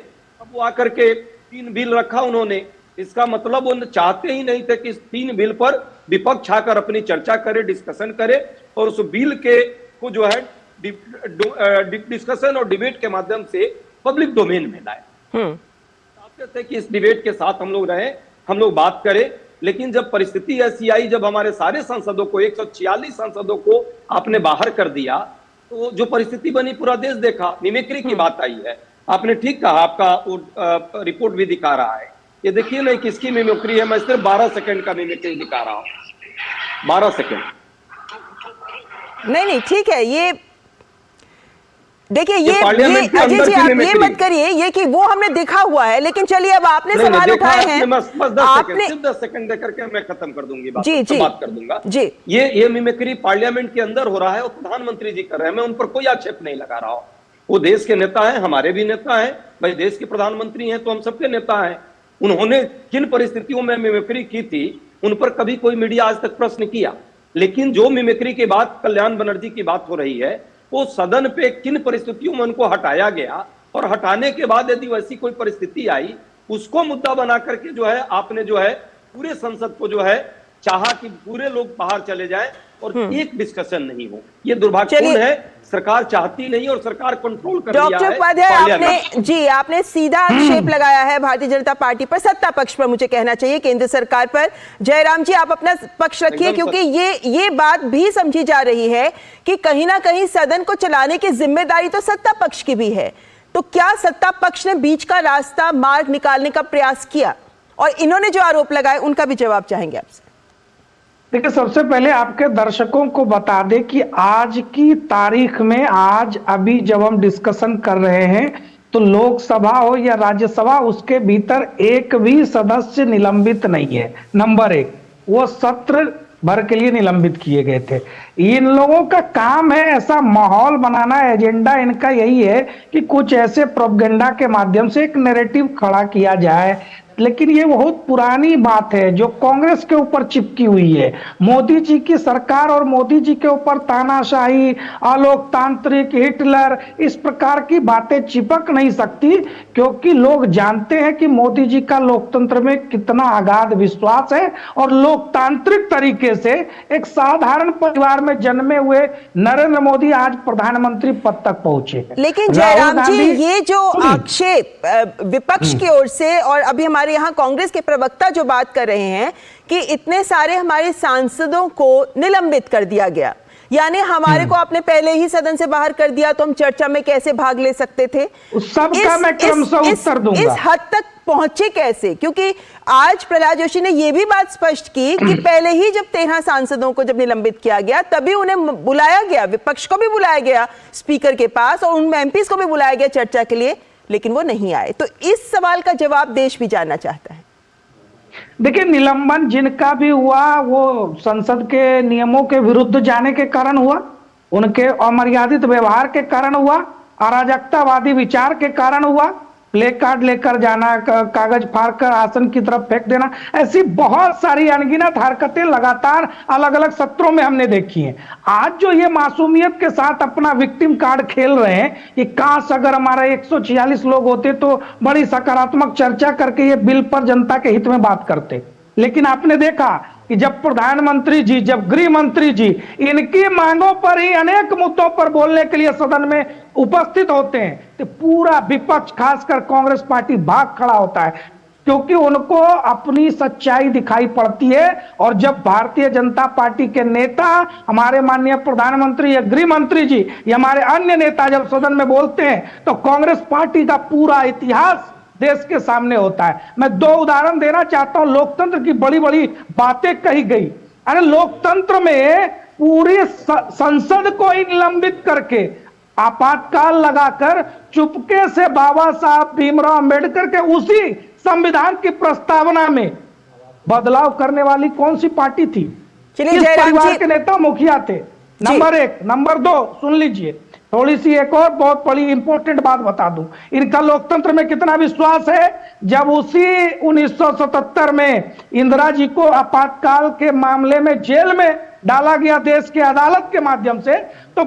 अब वो आकर के 3 बिल रखा उन्होंने। इसका मतलब वो चाहते ही नहीं थे कि इस 3 बिल पर विपक्ष आकर अपनी चर्चा करे, डिस्कशन करे, और उस बिल के को जो है डिस्कशन और डिबेट के माध्यम से पब्लिक डोमेन में लाए। चाहते थे कि इस डिबेट के साथ हम लोग रहें, हम लोग बात करें। लेकिन जब परिस्थिति ऐसी आई, जब हमारे सारे सांसदों को, 146 सांसदों को आपने बाहर कर दिया, तो जो परिस्थिति बनी पूरा देश देखा। मिमिक्री की बात आई है, आपने ठीक कहा, आपका रिपोर्ट भी दिखा रहा है। ये देखिए ना किसकी मिमिक्री है, मैं सिर्फ 12 सेकंड का मिमिक्री दिखा रहा हूं। 12 सेकंड। नहीं, ठीक है। ये देखिए, ये अजय जी आप ये मत करिए ये कि वो हमने देखा हुआ है, लेकिन चलिए अब आपने सवाल उठाए हैं, आपने सिर्फ 10 सेकंड देकर के मैं खत्म कर दूंगी बात, जी, बात कर दूंगा जी। ये मिमिक्री पार्लियामेंट के अंदर हो रहा है और प्रधानमंत्री जी कर रहे हैं। मैं उन पर कोई आक्षेप नहीं लगा रहा हूं, वो देश के नेता हैं, हमारे भी नेता हैं भाई, देश के प्रधानमंत्री हैं तो हम सबके नेता हैं। उन्होंने किन परिस्थितियों में मिमिक्री की थी उन पर कभी कोई मीडिया आज तक प्रश्न किया। लेकिन जो मिमिक्री के बाद कल्याण बनर्जी की बात हो रही है, वो सदन पे किन परिस्थितियों में उनको हटाया गया और हटाने के बाद यदि वैसी कोई परिस्थिति आई, उसको मुद्दा बना करके जो है आपने जो है पूरे संसद को जो है चाहा कि पूरे लोग बाहर चले जाएं और एक डिस्कशन नहीं हो। ये दुर्भाग्यपूर्ण है। सरकार चाहती नहीं और सरकार कंट्रोल कर डॉक्टर उपाध्याय, आपने सीधा आक्षेप लगाया है भारतीय जनता पार्टी पर, सत्ता पक्ष पर मुझे कहना चाहिए, केंद्र सरकार पर। जयराम जी, आप अपना पक्ष रखिए, क्योंकि ये बात भी समझी जा रही है कि कहीं ना कहीं सदन को चलाने की जिम्मेदारी तो सत्ता पक्ष की भी है। तो क्या सत्ता पक्ष ने बीच का रास्ता मार्ग निकालने का प्रयास किया? और इन्होंने जो आरोप लगाए उनका भी जवाब चाहेंगे आपसे। देखिए, सबसे पहले आपके दर्शकों को बता दें कि आज की तारीख में, आज अभी जब हम डिस्कशन कर रहे हैं, तो लोकसभा हो या राज्यसभा, उसके भीतर एक भी सदस्य निलंबित नहीं है। नंबर एक, वो सत्र भर के लिए निलंबित किए गए थे। इन लोगों का काम है ऐसा माहौल बनाना, एजेंडा इनका यही है कि कुछ ऐसे प्रोपेगेंडा के माध्यम से एक नैरेटिव खड़ा किया जाए। लेकिन ये बहुत पुरानी बात है जो कांग्रेस के ऊपर चिपकी हुई है। मोदी जी की सरकार और मोदी जी के ऊपर तानाशाही, अलोकतांत्रिक, हिटलर, इस प्रकार की बातें चिपक नहीं सकती, क्योंकि लोग जानते हैं कि मोदी जी का लोकतंत्र में कितना अगाध विश्वास है और लोकतांत्रिक तरीके से एक साधारण परिवार में जन्मे हुए नरेंद्र मोदी आज प्रधानमंत्री पद तक पहुंचे। लेकिन जयराम जी, ये जो आक्षेप विपक्ष की ओर से, और अभी हमारे यहाँ कांग्रेस के प्रवक्ता जो बात कर रहे हैं कि इतने सारे हमारे सांसदों को निलंबित कर दिया गया, यानी हमारे को आपने पहले ही सदन से बाहर कर दिया, तो हम चर्चा में कैसे भाग ले सकते थे? सबका मैं क्रमशः उत्तर दूंगा। इस हद तक पहुंचे कैसे? क्योंकि आज प्रहलाद जोशी ने यह भी बात स्पष्ट की कि पहले ही जब 13 सांसदों को जब निलंबित किया गया, तभी उन्हें बुलाया गया, विपक्ष को भी बुलाया गया स्पीकर के पास, और उन एमपीज को भी बुलाया गया चर्चा के लिए, लेकिन वो नहीं आए। तो इस सवाल का जवाब देश भी जानना चाहता है। देखिए, निलंबन जिनका भी हुआ वो संसद के नियमों के विरुद्ध जाने के कारण हुआ, उनके अमर्यादित व्यवहार के कारण हुआ, अराजकतावादी विचार के कारण हुआ, प्ले कार्ड लेकर जाना, कागज फाड़कर आसन की तरफ फेंक देना, ऐसी बहुत सारी अनगिनत हरकतें लगातार अलग अलग सत्रों में हमने देखी हैं। आज जो ये मासूमियत के साथ अपना विक्टिम कार्ड खेल रहे हैं कि काश अगर हमारा 146 लोग होते तो बड़ी सकारात्मक चर्चा करके ये बिल पर जनता के हित में बात करते। लेकिन आपने देखा कि जब प्रधानमंत्री जी, जब गृह मंत्री जी इनकी मांगों पर ही अनेक मुद्दों पर बोलने के लिए सदन में उपस्थित होते हैं, तो पूरा विपक्ष, खासकर कांग्रेस पार्टी भाग खड़ा होता है, क्योंकि उनको अपनी सच्चाई दिखाई पड़ती है। और जब भारतीय जनता पार्टी के नेता, हमारे माननीय प्रधानमंत्री या गृह मंत्री जी या हमारे अन्य नेता जब सदन में बोलते हैं, तो कांग्रेस पार्टी का पूरा इतिहास देश के सामने होता है। मैं 2 उदाहरण देना चाहता हूं। लोकतंत्र की बड़ी बड़ी बातें कही गई। अरे लोकतंत्र में पूरी संसद को ही निलंबित करके, आपातकाल लगाकर चुपके से बाबा साहब भीमराव अंबेडकर के उसी संविधान की प्रस्तावना में बदलाव करने वाली कौन सी पार्टी थी? किस परिवार के नेता मुखिया थे? नंबर 1। नंबर 2, सुन लीजिए, थोड़ी सी एक और बहुत बड़ी इंपॉर्टेंट बात बता दूं। इनका लोकतंत्र में कितना विश्वास है। जब उसी 1977 में इंदिरा जी को आपातकाल के मामले में जेल में डाला गया देश के अदालत के माध्यम से, तो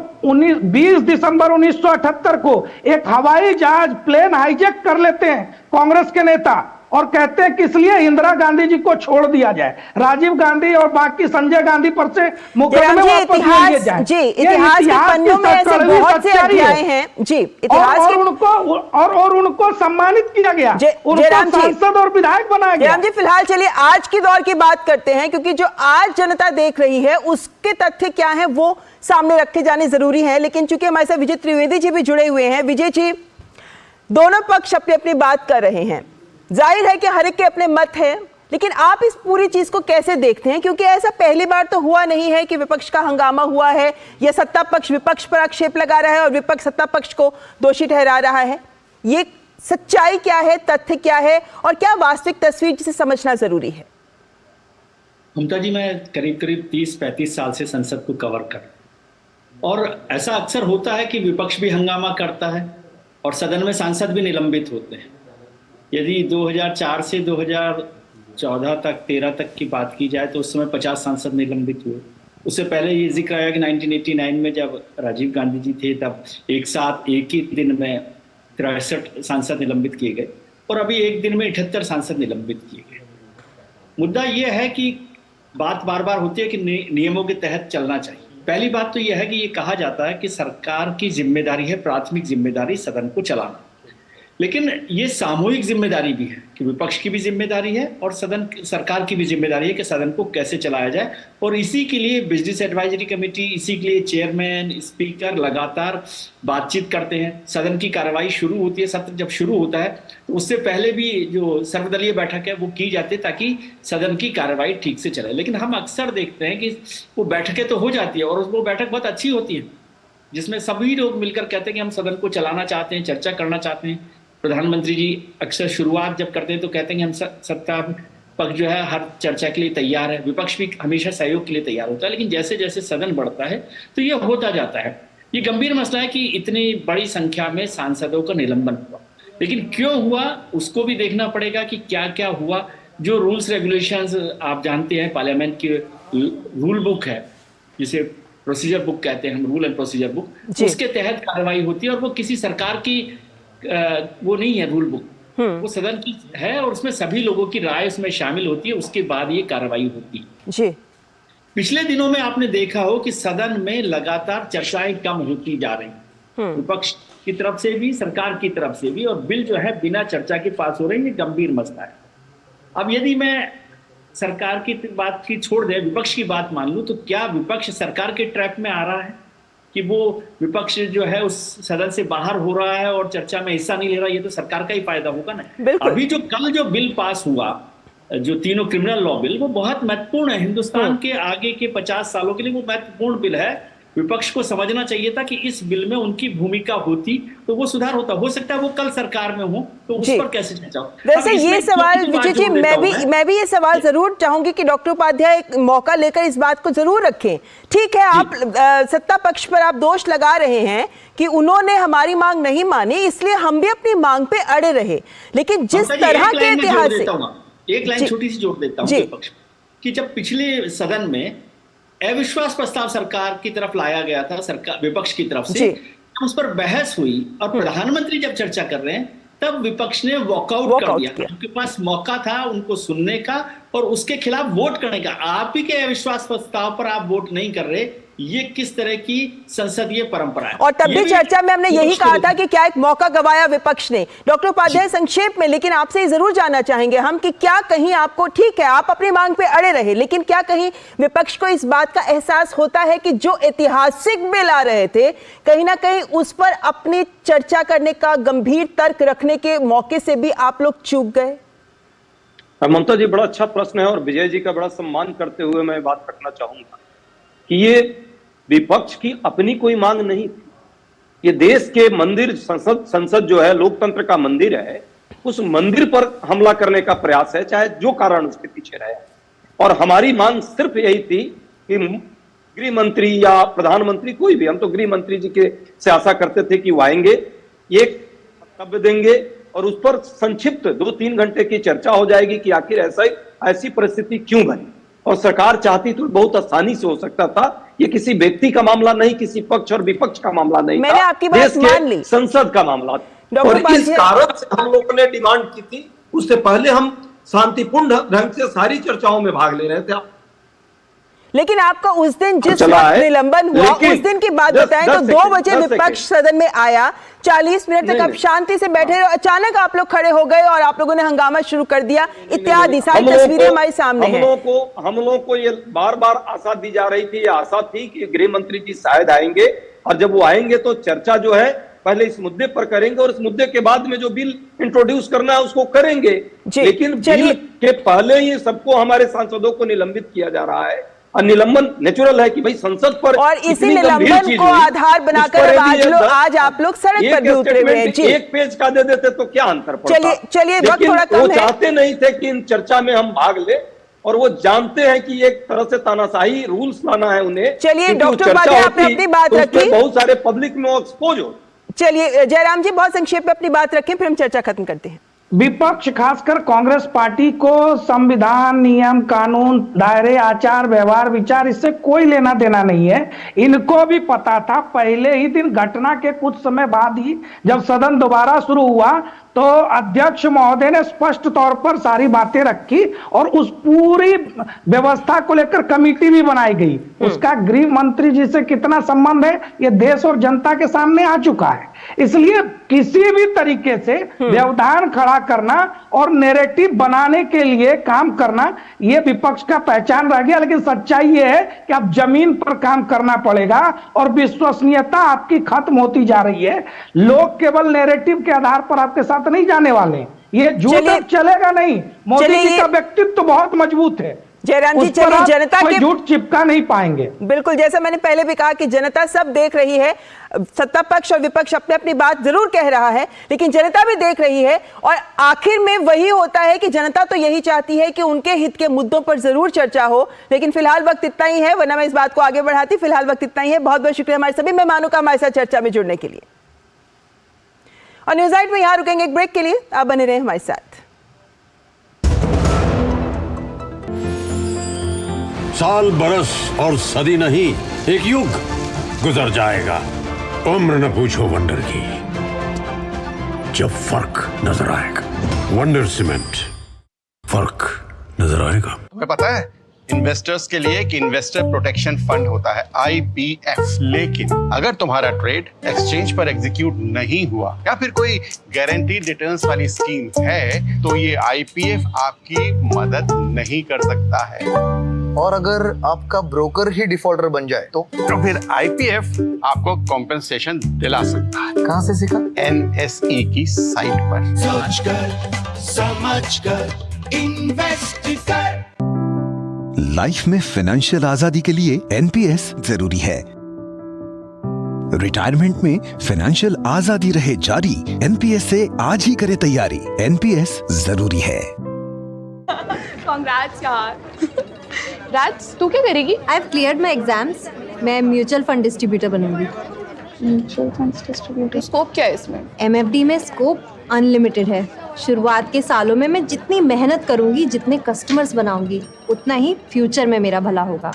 20 दिसंबर 1978 को एक हवाई जहाज, प्लेन हाईजैक कर लेते हैं कांग्रेस के नेता और कहते हैं कि इसलिए इंदिरा गांधी जी को छोड़ दिया जाए, राजीव गांधी और बाकी संजय गांधी पर से मुकदमे वापस लिए जाए। जी, इतिहास के पन्नों में ऐसे बहुत से अध्याय हैं। जी, इतिहास और उनको सम्मानित किया गया, उनको सांसद और विधायक बनाया गया। जी, फिलहाल चलिए आज की दौर की बात करते हैं, क्योंकि जो आज जनता देख रही है उसके तथ्य क्या है वो सामने रखे जाने जरूरी है। लेकिन चूंकि हमारे साथ विजय त्रिवेदी जी भी जुड़े हुए हैं। विजय जी, दोनों पक्ष अपनी अपनी बात कर रहे हैं, जाहिर है कि हर एक के अपने मत हैं, लेकिन आप इस पूरी चीज को कैसे देखते हैं? क्योंकि ऐसा पहली बार तो हुआ नहीं है कि विपक्ष का हंगामा हुआ है या सत्ता पक्ष विपक्ष पर आक्षेप लगा रहा है और विपक्ष सत्ता पक्ष को दोषी ठहरा रहा है। ये सच्चाई क्या है, तथ्य क्या है, और क्या वास्तविक तस्वीर जिसे समझना जरूरी है? ममता जी, मैं करीब करीब 30-35 साल से संसद को कवर कर, और ऐसा अक्सर होता है कि विपक्ष भी हंगामा करता है और सदन में सांसद भी निलंबित होते हैं। यदि 2004 से 2014 तक 13 तक की बात की जाए तो उस समय 50 सांसद निलंबित हुए। उससे पहले ये जिक्र आया कि 1989 में जब राजीव गांधी जी थे तब एक साथ एक ही दिन में 63 सांसद निलंबित किए गए और अभी एक दिन में 78 सांसद निलंबित किए गए। मुद्दा ये है कि बात बार बार होती है कि नियमों के तहत चलना चाहिए। पहली बात तो यह है कि ये कहा जाता है कि सरकार की जिम्मेदारी है, प्राथमिक जिम्मेदारी सदन को चलाना, लेकिन ये सामूहिक जिम्मेदारी भी है कि विपक्ष की भी जिम्मेदारी है और सरकार की भी जिम्मेदारी है कि सदन को कैसे चलाया जाए। और इसी के लिए बिजनेस एडवाइजरी कमेटी, इसी के लिए चेयरमैन, स्पीकर लगातार बातचीत करते हैं। सदन की कार्रवाई शुरू होती है, सत्र जब शुरू होता है तो उससे पहले भी जो सर्वदलीय बैठक है वो की जाती है ताकि सदन की कार्रवाई ठीक से चले। लेकिन हम अक्सर देखते हैं कि वो बैठकें तो हो जाती है और वो बैठक बहुत अच्छी होती है जिसमें सभी लोग मिलकर कहते हैं कि हम सदन को चलाना चाहते हैं, चर्चा करना चाहते हैं। प्रधानमंत्री जी अक्सर शुरुआत जब करते हैं तो कहते हैं कि हम सत्ता पक्ष जो है हर चर्चा के लिए तैयार है, विपक्ष भी हमेशा सहयोग के लिए तैयार होता है। लेकिन जैसे जैसे सदन बढ़ता है तो ये होता जाता है। ये गंभीर मसला है कि इतनी बड़ी संख्या में सांसदों का निलंबन हुआ, लेकिन क्यों हुआ उसको भी देखना पड़ेगा कि क्या क्या हुआ। जो रूल्स रेगुलेशंस आप जानते हैं, पार्लियामेंट की रूल बुक है जिसे प्रोसीजर बुक कहते हैं हम, रूल एंड प्रोसीजर बुक, उसके तहत कार्रवाई होती है और वो किसी सरकार की वो नहीं है रूल बुक, वो सदन की है और उसमें सभी लोगों की राय उसमें शामिल होती है, उसके बाद ये कार्रवाई होती है। जी। पिछले दिनों में आपने देखा हो कि सदन में लगातार चर्चाएं कम होती जा रही, विपक्ष की तरफ से भी सरकार की तरफ से भी, और बिल जो है बिना चर्चा के पास हो रहे हैं। ये गंभीर मसला है। अब यदि मैं सरकार की बात की छोड़ दे, विपक्ष की बात मान लूं, तो क्या विपक्ष सरकार के ट्रैप में आ रहा है कि वो विपक्ष जो है उस सदन से बाहर हो रहा है और चर्चा में हिस्सा नहीं ले रहा? ये तो सरकार का ही फायदा होगा ना। अभी जो कल जो बिल पास हुआ, जो तीनों क्रिमिनल लॉ बिल, वो बहुत महत्वपूर्ण है हिंदुस्तान के आगे के 50 सालों के लिए। वो महत्वपूर्ण बिल है। विपक्ष को समझना चाहिए था कि इस बिल में उनकी भूमिका होती तो वो सुधार होता। हो सकता है वो कल सरकार में हो तो उस पर कैसे चर्चा हो। वैसे ये सवाल विजय जी, मैं भी ये सवाल जरूर चाहूंगी कि डॉक्टर उपाध्याय एक मौका लेकर इस बात को जरूर रखें। ठीक है, आप सत्ता पक्ष पर आप दोष लगा रहे हैं कि उन्होंने हमारी मांग नहीं मानी, इसलिए हम भी अपनी मांग पे अड़े रहे। लेकिन जिस तरह के ऐतिहासिक, एक लाइन छोटी सी जोड़ देता हूँ विपक्ष कि जब पिछले सदन में अविश्वास प्रस्ताव सरकार की तरफ लाया गया था, सरकार विपक्ष की तरफ से, उस पर बहस हुई और प्रधानमंत्री जब चर्चा कर रहे हैं तब विपक्ष ने वॉकआउट कर दिया। उनके पास मौका था उनको सुनने का और उसके खिलाफ वोट करने का। आप ही के अविश्वास प्रस्ताव पर आप वोट नहीं कर रहे, ये किस तरह की संसदीय परंपरा है। और तब भी चर्चा में हमने यही कहा था कि क्या एक मौका गवाया विपक्ष ने। डॉक्टर उपाध्याय संक्षेप में, लेकिन आपसे जरूर जानना चाहेंगे हम कि क्या कहीं आपको, ठीक है आप अपनी मांग पे अड़े रहे, लेकिन क्या कहीं विपक्ष को इस बात का एहसास होता है कि जो ऐतिहासिक बिल आ रहे थे कहीं ना कहीं उस पर अपनी चर्चा करने का, गंभीर तर्क रखने के मौके से भी आप लोग चूक गए? ममता जी, बड़ा अच्छा प्रश्न है और विजय जी का बड़ा सम्मान करते हुए मैं बात रखना चाहूंगा कि ये विपक्ष की अपनी कोई मांग नहीं थी। ये देश के मंदिर, संसद जो है लोकतंत्र का मंदिर है, उस मंदिर पर हमला करने का प्रयास है, चाहे जो कारण उसके पीछे रहे। और हमारी मांग सिर्फ यही थी कि गृह मंत्री या प्रधानमंत्री, कोई भी, हम तो गृह मंत्री जी के से आशा करते थे कि वो आएंगे, एक वक्तव्य देंगे और उस पर संक्षिप्त 2-3 घंटे की चर्चा हो जाएगी कि आखिर ऐसी परिस्थिति क्यों बनी। और सरकार चाहती तो बहुत आसानी से हो सकता था। ये किसी व्यक्ति का मामला नहीं, किसी पक्ष और विपक्ष का मामला नहीं था, आपकी बात मान ली, संसद का मामला था। और इस कारण से हम लोगों ने डिमांड की थी। उससे पहले हम शांतिपूर्ण ढंग से सारी चर्चाओं में भाग ले रहे थे। लेकिन आपका उस दिन जिस वक्त निलंबन हुआ, उस दिन की बात बताएं तो 2 बजे विपक्ष सदन में आया, 40 मिनट तक आप शांति से बैठे रहे, अचानक आप लोग खड़े हो गए और आप लोगों ने हंगामा शुरू कर दिया इत्यादि। सारी तस्वीरें हमारे सामने हैं। हम लोगों को ये बार बार आशा दी जा रही थी, ये आशा थी कि गृह मंत्री जी शायद आएंगे और जब वो आएंगे तो चर्चा जो है पहले इस मुद्दे पर करेंगे और इस मुद्दे के बाद में जो बिल इंट्रोड्यूस करना है उसको करेंगे। लेकिन बिल के पहले ही सबको, हमारे सांसदों को निलंबित किया जा रहा है। और निलंबन नेचुरल है कि भाई संसद पर, और इसी निलंबन को आधार बनाकर आज आप लोग सड़क पर भी उतरे हुए हैं। एक पेज का दे देते तो क्या अंतर पड़ता? चलिए वक्त थोड़ा कम है। वो चाहते नहीं थे कि इन चर्चा में हम भाग ले और वो जानते हैं कि एक तरह से तानाशाही रूल्स लाना है उन्हें। चलिए डॉक्टर उपाध्याय, आपने अपनी बात रखी, बहुत सारे पब्लिक में एक्सपोज हो। चलिए जयराम जी बहुत संक्षेप में अपनी बात रखें, फिर हम चर्चा खत्म करते हैं। विपक्ष खासकर कांग्रेस पार्टी को संविधान, नियम, कानून, दायरे, आचार, व्यवहार, विचार इससे कोई लेना देना नहीं है। इनको भी पता था पहले ही दिन, घटना के कुछ समय बाद ही जब सदन दोबारा शुरू हुआ तो अध्यक्ष महोदय ने स्पष्ट तौर पर सारी बातें रखी और उस पूरी व्यवस्था को लेकर कमेटी भी बनाई गई। उसका गृह मंत्री जी से कितना संबंध है ये देश और जनता के सामने आ चुका है। इसलिए किसी भी तरीके से व्यवधान खड़ा करना और नैरेटिव बनाने के लिए काम करना ये विपक्ष का पहचान रह गया। लेकिन सच्चाई ये है कि अब जमीन पर काम करना पड़ेगा और विश्वसनीयता आपकी खत्म होती जा रही है। लोग केवल नैरेटिव के आधार पर आपके साथ नहीं जाने वाले। ये झूठ अब चलेगा नहीं। मोदी जी का व्यक्तित्व तो बहुत मजबूत है। जयराम जी, चलिए जनता के झूठ चिपका नहीं पाएंगे। बिल्कुल, जैसा मैंने पहले भी कहा कि जनता सब देख रही है। सत्ता पक्ष और विपक्ष अपने अपनी बात जरूर कह रहा है, लेकिन जनता भी देख रही है और आखिर में वही होता है कि जनता तो यही चाहती है कि उनके हित के मुद्दों पर जरूर चर्चा हो। लेकिन फिलहाल वक्त इतना ही है, वरना मैं इस बात को आगे बढ़ाती। फिलहाल वक्त इतना ही है। बहुत बहुत शुक्रिया हमारे सभी मेहमानों का हमारे साथ चर्चा में जुड़ने के लिए। और न्यूज़ नाइट में यहां रुकेंगे एक ब्रेक के लिए। आप बने रहे हमारे साथ। साल, बरस और सदी नहीं, एक युग गुजर जाएगा। उम्र न पूछो वंडर की, जब फर्क नजर आएगा। वंडर सीमेंट, फर्क नजर आएगा। तुम्हें पता है इन्वेस्टर्स के लिए कि इन्वेस्टर प्रोटेक्शन फंड होता है IPF, लेकिन अगर तुम्हारा ट्रेड एक्सचेंज पर एग्जीक्यूट नहीं हुआ या फिर कोई गारंटीड रिटर्न्स वाली स्कीम है तो ये IPF आपकी मदद नहीं कर सकता है। और अगर आपका ब्रोकर ही डिफॉल्टर बन जाए तो फिर IPF आपको कॉम्पेंसेशन दिला सकता है। कहां से सीखा? NSE की साइट पर। सोचकर समझकर इन्वेस्ट कर। लाइफ में फाइनेंशियल आजादी के लिए एनपीएस जरूरी है। रिटायरमेंट में फाइनेंशियल आजादी रहे जारी, एनपीएस से आज ही करे तैयारी। एनपीएस जरूरी है। कांग्रेट्स यार। राज, तू क्या करेगी? I have cleared my exams. मैं म्यूचुअल फंड डिस्ट्रीब्यूटर बनूंगी। म्यूचुअल फंड डिस्ट्रीब्यूटर, स्कोप क्या है इसमें? MFD में स्कोप अनलिमिटेड है। शुरुआत के सालों में मैं जितनी मेहनत करूंगी, जितने कस्टमर्स बनाऊंगी, उतना ही फ्यूचर में मेरा भला होगा।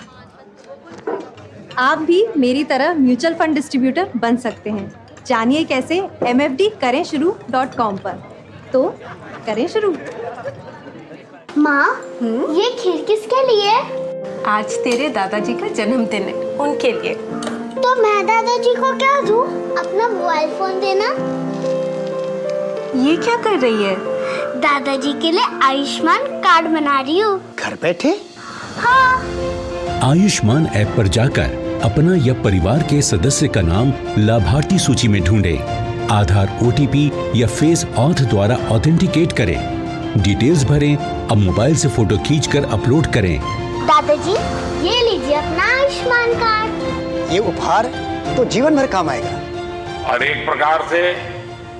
आप भी मेरी तरह म्यूचुअल फंड डिस्ट्रीब्यूटर बन सकते हैं। जानिए कैसे mfdkarensharu.com पर। तो करें शुरू। माँ, ये खीर किसके लिए? आज तेरे दादाजी का जन्मदिन है, उनके लिए। तो मैं दादाजी को क्या दूँ? अपना मोबाइल फोन देना। ये क्या कर रही है? दादाजी के लिए आयुष्मान कार्ड बना रही हूँ। घर बैठे? हाँ। आयुष्मान ऐप पर जाकर अपना या परिवार के सदस्य का नाम लाभार्थी सूची में ढूंढें। आधार, OTP या फेस ऑथ द्वारा ऑथेंटिकेट करें। डिटेल्स भरें। अब मोबाइल से फोटो खींचकर अपलोड करें। दादाजी, ये लीजिए अपना आयुष्मान कार्ड। ये उपहार तो जीवन भर काम आएगा। और एक प्रकार से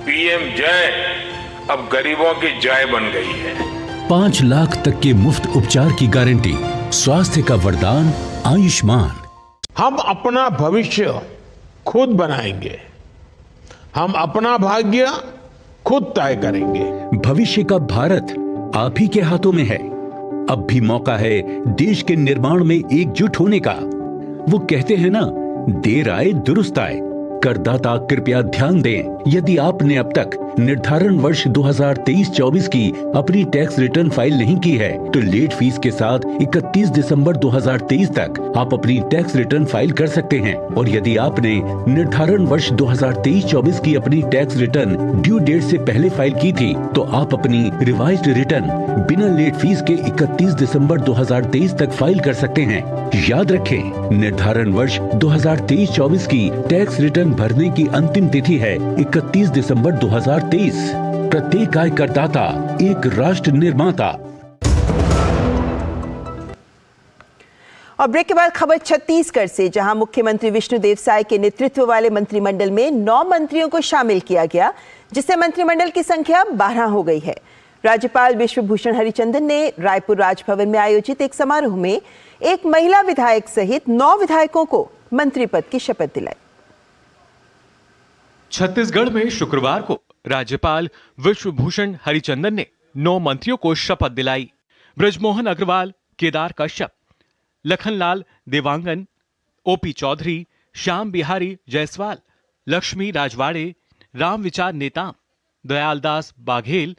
PM जय अब गरीबों की जय बन गई है। 5 लाख तक के मुफ्त उपचार की गारंटी। स्वास्थ्य का वरदान आयुष्मान। हम अपना भविष्य खुद बनाएंगे। हम अपना भाग्य खुद तय करेंगे। भविष्य का भारत आप ही के हाथों में है। अब भी मौका है देश के निर्माण में एकजुट होने का। वो कहते हैं ना, देर आए दुरुस्त आए। करदाता कृपया ध्यान दें, यदि आपने अब तक निर्धारण वर्ष 2023-24 की अपनी टैक्स रिटर्न फाइल नहीं की है तो लेट फीस के साथ 31 दिसंबर 2023 तक आप अपनी टैक्स रिटर्न फाइल कर सकते हैं। और यदि आपने निर्धारण वर्ष 2023-24 की अपनी टैक्स रिटर्न ड्यू डेट से पहले फाइल की थी तो आप अपनी रिवाइज्ड रिटर्न बिना लेट फीस के 31 दिसंबर 2023 तक फाइल कर सकते हैं। याद रखें, निर्धारण वर्ष 2023-24 की टैक्स रिटर्न भरने की अंतिम तिथि है 31 दिसंबर 2023। प्रत्येक आय करदाता एक राष्ट्र निर्माता। और ब्रेक के बाद खबर छत्तीसगढ़ से, जहां मुख्यमंत्री विष्णुदेव साय के नेतृत्व वाले मंत्रिमंडल में 9 मंत्रियों को शामिल किया गया, जिससे मंत्रिमंडल की संख्या 12 हो गई है। राज्यपाल विश्वभूषण हरिचंदन ने रायपुर राजभवन में आयोजित एक समारोह में एक महिला विधायक सहित 9 विधायकों को मंत्री पद की शपथ दिलाई। छत्तीसगढ़ में शुक्रवार को राज्यपाल विश्वभूषण हरिचंदन ने 9 मंत्रियों को शपथ दिलाई। ब्रजमोहन अग्रवाल, केदार कश्यप, लखनलाल देवांगन, ओपी चौधरी, श्याम बिहारी जायसवाल, लक्ष्मी राजवाड़े, रामविचार नेताम, दयालदास बाघेल,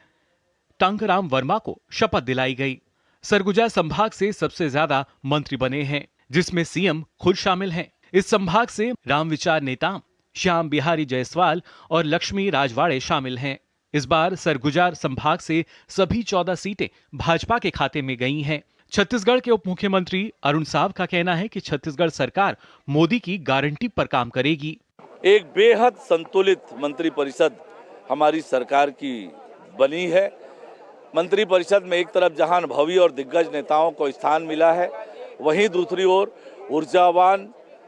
टांकराम वर्मा को शपथ दिलाई गई। सरगुजा संभाग से सबसे ज्यादा मंत्री बने हैं, जिसमें सीएम खुद शामिल हैं। इस संभाग से रामविचार नेताम, श्याम बिहारी जायसवाल और लक्ष्मी राजवाड़े शामिल हैं। इस बार सरगुजा संभाग से सभी 14 सीटें भाजपा के खाते में गई हैं। छत्तीसगढ़ के उप मुख्यमंत्री अरुण साव का कहना है कि छत्तीसगढ़ सरकार मोदी की गारंटी पर काम करेगी। एक बेहद संतुलित मंत्री परिषद हमारी सरकार की बनी है। मंत्री परिषद में एक तरफ जहां अनुभवी और दिग्गज नेताओं को स्थान मिला है, वहीं दूसरी ओर ऊर्जावान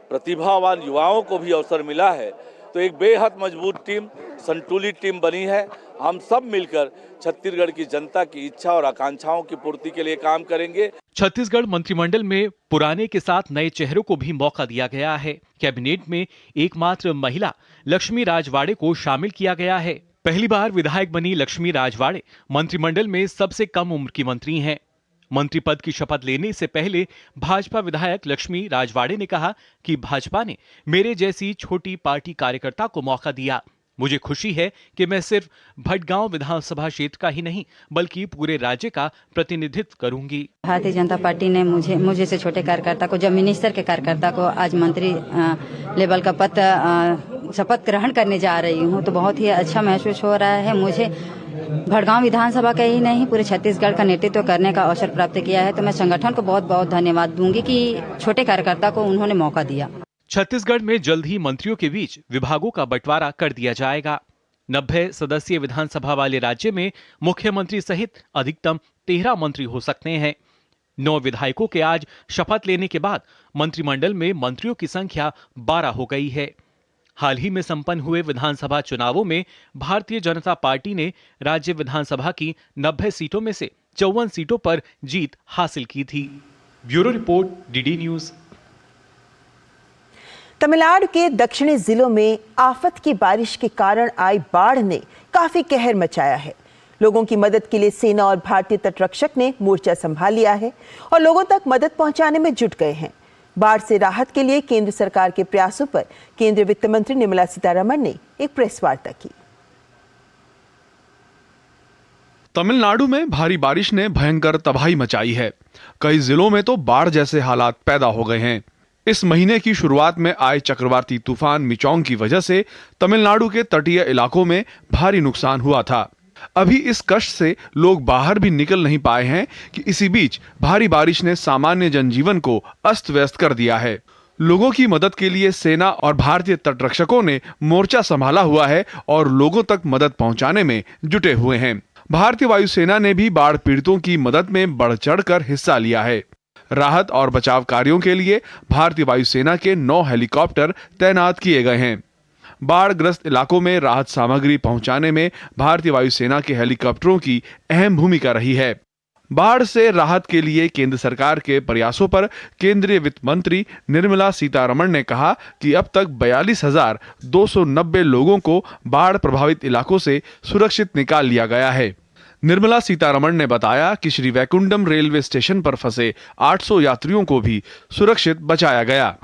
प्रतिभावान युवाओं को भी अवसर मिला है। तो एक बेहद मजबूत टीम, संतुलित टीम बनी है। हम सब मिलकर छत्तीसगढ़ की जनता की इच्छा और आकांक्षाओं की पूर्ति के लिए काम करेंगे। छत्तीसगढ़ मंत्रिमंडल में पुराने के साथ नए चेहरों को भी मौका दिया गया है। कैबिनेट में एकमात्र महिला लक्ष्मी राजवाड़े को शामिल किया गया है। पहली बार विधायक बनी लक्ष्मी राजवाड़े मंत्रिमंडल में सबसे कम उम्र की मंत्री हैं। मंत्री पद की शपथ लेने से पहले भाजपा विधायक लक्ष्मी राजवाड़े ने कहा कि भाजपा ने मेरे जैसी छोटी पार्टी कार्यकर्ता को मौका दिया। मुझे खुशी है कि मैं सिर्फ भटगांव विधानसभा क्षेत्र का ही नहीं बल्कि पूरे राज्य का प्रतिनिधित्व करूंगी। भारतीय जनता पार्टी ने मुझे से छोटे कार्यकर्ता को, जमीनी स्तर के कार्यकर्ता को आज मंत्री लेवल का पद शपथ ग्रहण करने जा रही हूं, तो बहुत ही अच्छा महसूस हो रहा है। मुझे भटगांव विधानसभा का ही नहीं पूरे छत्तीसगढ़ का नेतृत्व करने का अवसर प्राप्त किया है। तो मैं संगठन को बहुत बहुत धन्यवाद दूंगी कि छोटे कार्यकर्ता को उन्होंने मौका दिया। छत्तीसगढ़ में जल्द ही मंत्रियों के बीच विभागों का बंटवारा कर दिया जाएगा। 90 सदस्यीय विधानसभा वाले राज्य में मुख्यमंत्री सहित अधिकतम 13 मंत्री हो सकते हैं। 9 विधायकों के आज शपथ लेने के बाद मंत्रिमंडल में मंत्रियों की संख्या 12 हो गई है। हाल ही में संपन्न हुए विधानसभा चुनावों में भारतीय जनता पार्टी ने राज्य विधानसभा की 90 सीटों में से 54 सीटों पर जीत हासिल की थी। Bureau report, DD news. Tamil Nadu के दक्षिणी जिलों में आफत की बारिश के कारण आई बाढ़ ने काफी कहर मचाया है। लोगों की मदद के लिए सेना और भारतीय तटरक्षक ने मोर्चा संभाल लिया है और लोगों तक मदद पहुंचाने में जुट गए हैं। बाढ़ से राहत के लिए केंद्र सरकार के प्रयासों पर केंद्रीय वित्त मंत्री निर्मला सीतारमण ने एक प्रेस वार्ता की। तमिलनाडु में भारी बारिश ने भयंकर तबाही मचाई है। कई जिलों में तो बाढ़ जैसे हालात पैदा हो गए हैं। इस महीने की शुरुआत में आए चक्रवाती तूफान मिचोंग की वजह से तमिलनाडु के तटीय इलाकों में भारी नुकसान हुआ था। अभी इस कष्ट से लोग बाहर भी निकल नहीं पाए हैं कि इसी बीच भारी बारिश ने सामान्य जनजीवन को अस्त व्यस्त कर दिया है। लोगों की मदद के लिए सेना और भारतीय तटरक्षकों ने मोर्चा संभाला हुआ है और लोगों तक मदद पहुंचाने में जुटे हुए हैं। भारतीय वायुसेना ने भी बाढ़ पीड़ितों की मदद में बढ़ चढ़कर हिस्सा लिया है। राहत और बचाव कार्यों के लिए भारतीय वायुसेना के 9 हेलीकॉप्टर तैनात किए गए हैं। बाढ़ ग्रस्त इलाकों में राहत सामग्री पहुंचाने में भारतीय वायुसेना के हेलीकॉप्टरों की अहम भूमिका रही है। बाढ़ से राहत के लिए केंद्र सरकार के प्रयासों पर केंद्रीय वित्त मंत्री निर्मला सीतारमण ने कहा कि अब तक 42,290 लोगों को बाढ़ प्रभावित इलाकों से सुरक्षित निकाल लिया गया है। निर्मला सीतारमण ने बताया कि श्री वैकुंडम रेलवे स्टेशन पर फंसे 800 यात्रियों को भी सुरक्षित बचाया गया।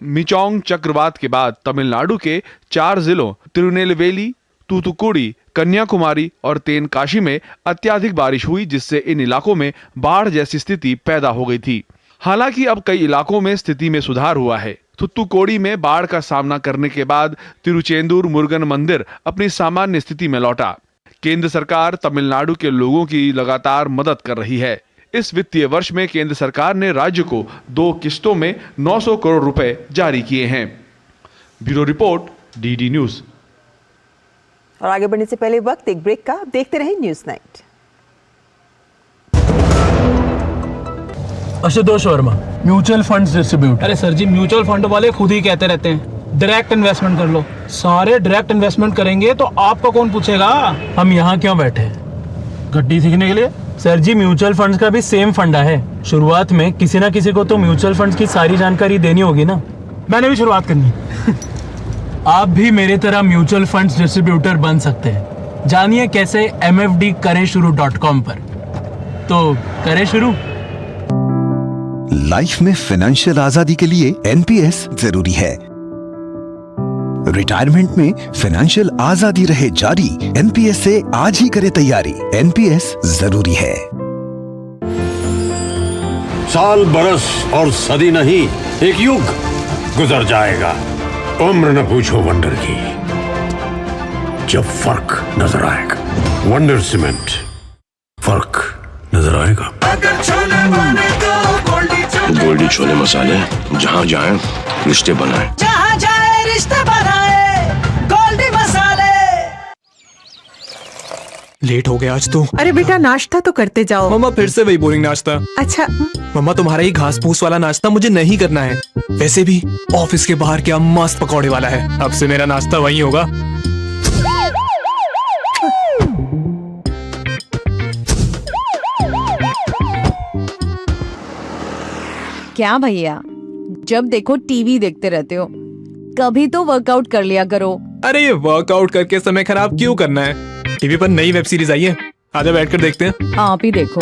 मिचोंग चक्रवात के बाद तमिलनाडु के 4 जिलों तिरुनेलवेली, तूतुकुड़ी, कन्याकुमारी और तेनकाशी में अत्यधिक बारिश हुई, जिससे इन इलाकों में बाढ़ जैसी स्थिति पैदा हो गई थी। हालांकि अब कई इलाकों में स्थिति में सुधार हुआ है। थुत्तुकोडी में बाढ़ का सामना करने के बाद तिरुचेंदूर मुरुगन मंदिर अपनी सामान्य स्थिति में लौटा। केंद्र सरकार तमिलनाडु के लोगों की लगातार मदद कर रही है। इस वित्तीय वर्ष में केंद्र सरकार ने राज्य को 2 किस्तों में 900 करोड़ रुपए जारी किए हैं। Bureau report, DD news. और आगे बढ़ने से पहले वक्त एक ब्रेक का। देखते रहें news night. Ashutosh Verma, mutual funds distributor. अरे सर जी, म्यूचुअल फंड वाले खुद ही कहते रहते हैं डायरेक्ट इन्वेस्टमेंट कर लो। सारे डायरेक्ट इन्वेस्टमेंट करेंगे तो आपका कौन पूछेगा? हम यहाँ क्यों बैठे, गड्डी सीखने के लिए? सर जी, म्यूचुअल फंड्स का भी सेम फंडा है। शुरुआत में किसी ना किसी को तो म्यूचुअल फंड्स की सारी जानकारी देनी होगी ना। मैंने भी शुरुआत करनी। आप भी मेरे तरह म्यूचुअल फंड्स डिस्ट्रीब्यूटर बन सकते हैं। जानिए कैसे MFD करें शुरू.com पर। तो करें शुरू। लाइफ में फाइनेंशियल आजादी के लिए एनपीएस जरूरी है। रिटायरमेंट में फाइनेंशियल आजादी रहे जारी, एनपीएस से आज ही करे तैयारी। एनपीएस जरूरी है। साल बरस और सदी नहीं, एक युग गुजर जाएगा। उम्र न पूछो वंडर की, जब फर्क नजर आएगा। वंडर सीमेंट, फर्क नजर आएगा। गोल्डी छोले मसाले, जहाँ जाए रिश्ते बनाए, जहाँ जाए रिश्ते बनाए, गोल्डी मसाले। लेट हो गया आज तो। अरे बेटा नाश्ता तो करते जाओ। मम्मा फिर से वही बोरिंग नाश्ता। अच्छा मम्मा तुम्हारा ही घास फूस वाला नाश्ता मुझे नहीं करना है। वैसे भी ऑफिस के बाहर क्या मस्त पकौड़े वाला है। अब से मेरा नाश्ता वही होगा। क्या भैया, जब देखो टीवी देखते रहते हो, कभी तो वर्कआउट कर लिया करो। अरे ये वर्कआउट करके समय खराब क्यों करना है। टीवी पर नई वेब सीरीज आई है, आजा बैठकर देखते हैं। आप ही देखो।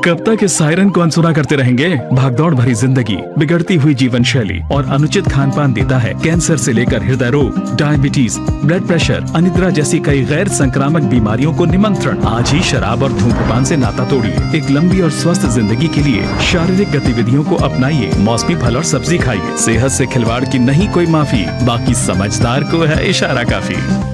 कब तक इस सायरन को अनसुना करते रहेंगे। भागदौड़ भरी जिंदगी, बिगड़ती हुई जीवन शैली और अनुचित खान पान देता है कैंसर से लेकर हृदय रोग, डायबिटीज, ब्लड प्रेशर, अनिद्रा जैसी कई गैर संक्रामक बीमारियों को निमंत्रण। आज ही शराब और धूम्रपान से नाता तोड़िए। एक लंबी और स्वस्थ जिंदगी के लिए शारीरिक गतिविधियों को अपनाइए। मौसमी फल और सब्जी खाइए। सेहत से खिलवाड़ की नहीं कोई माफी, बाकी समझदार को है इशारा काफी।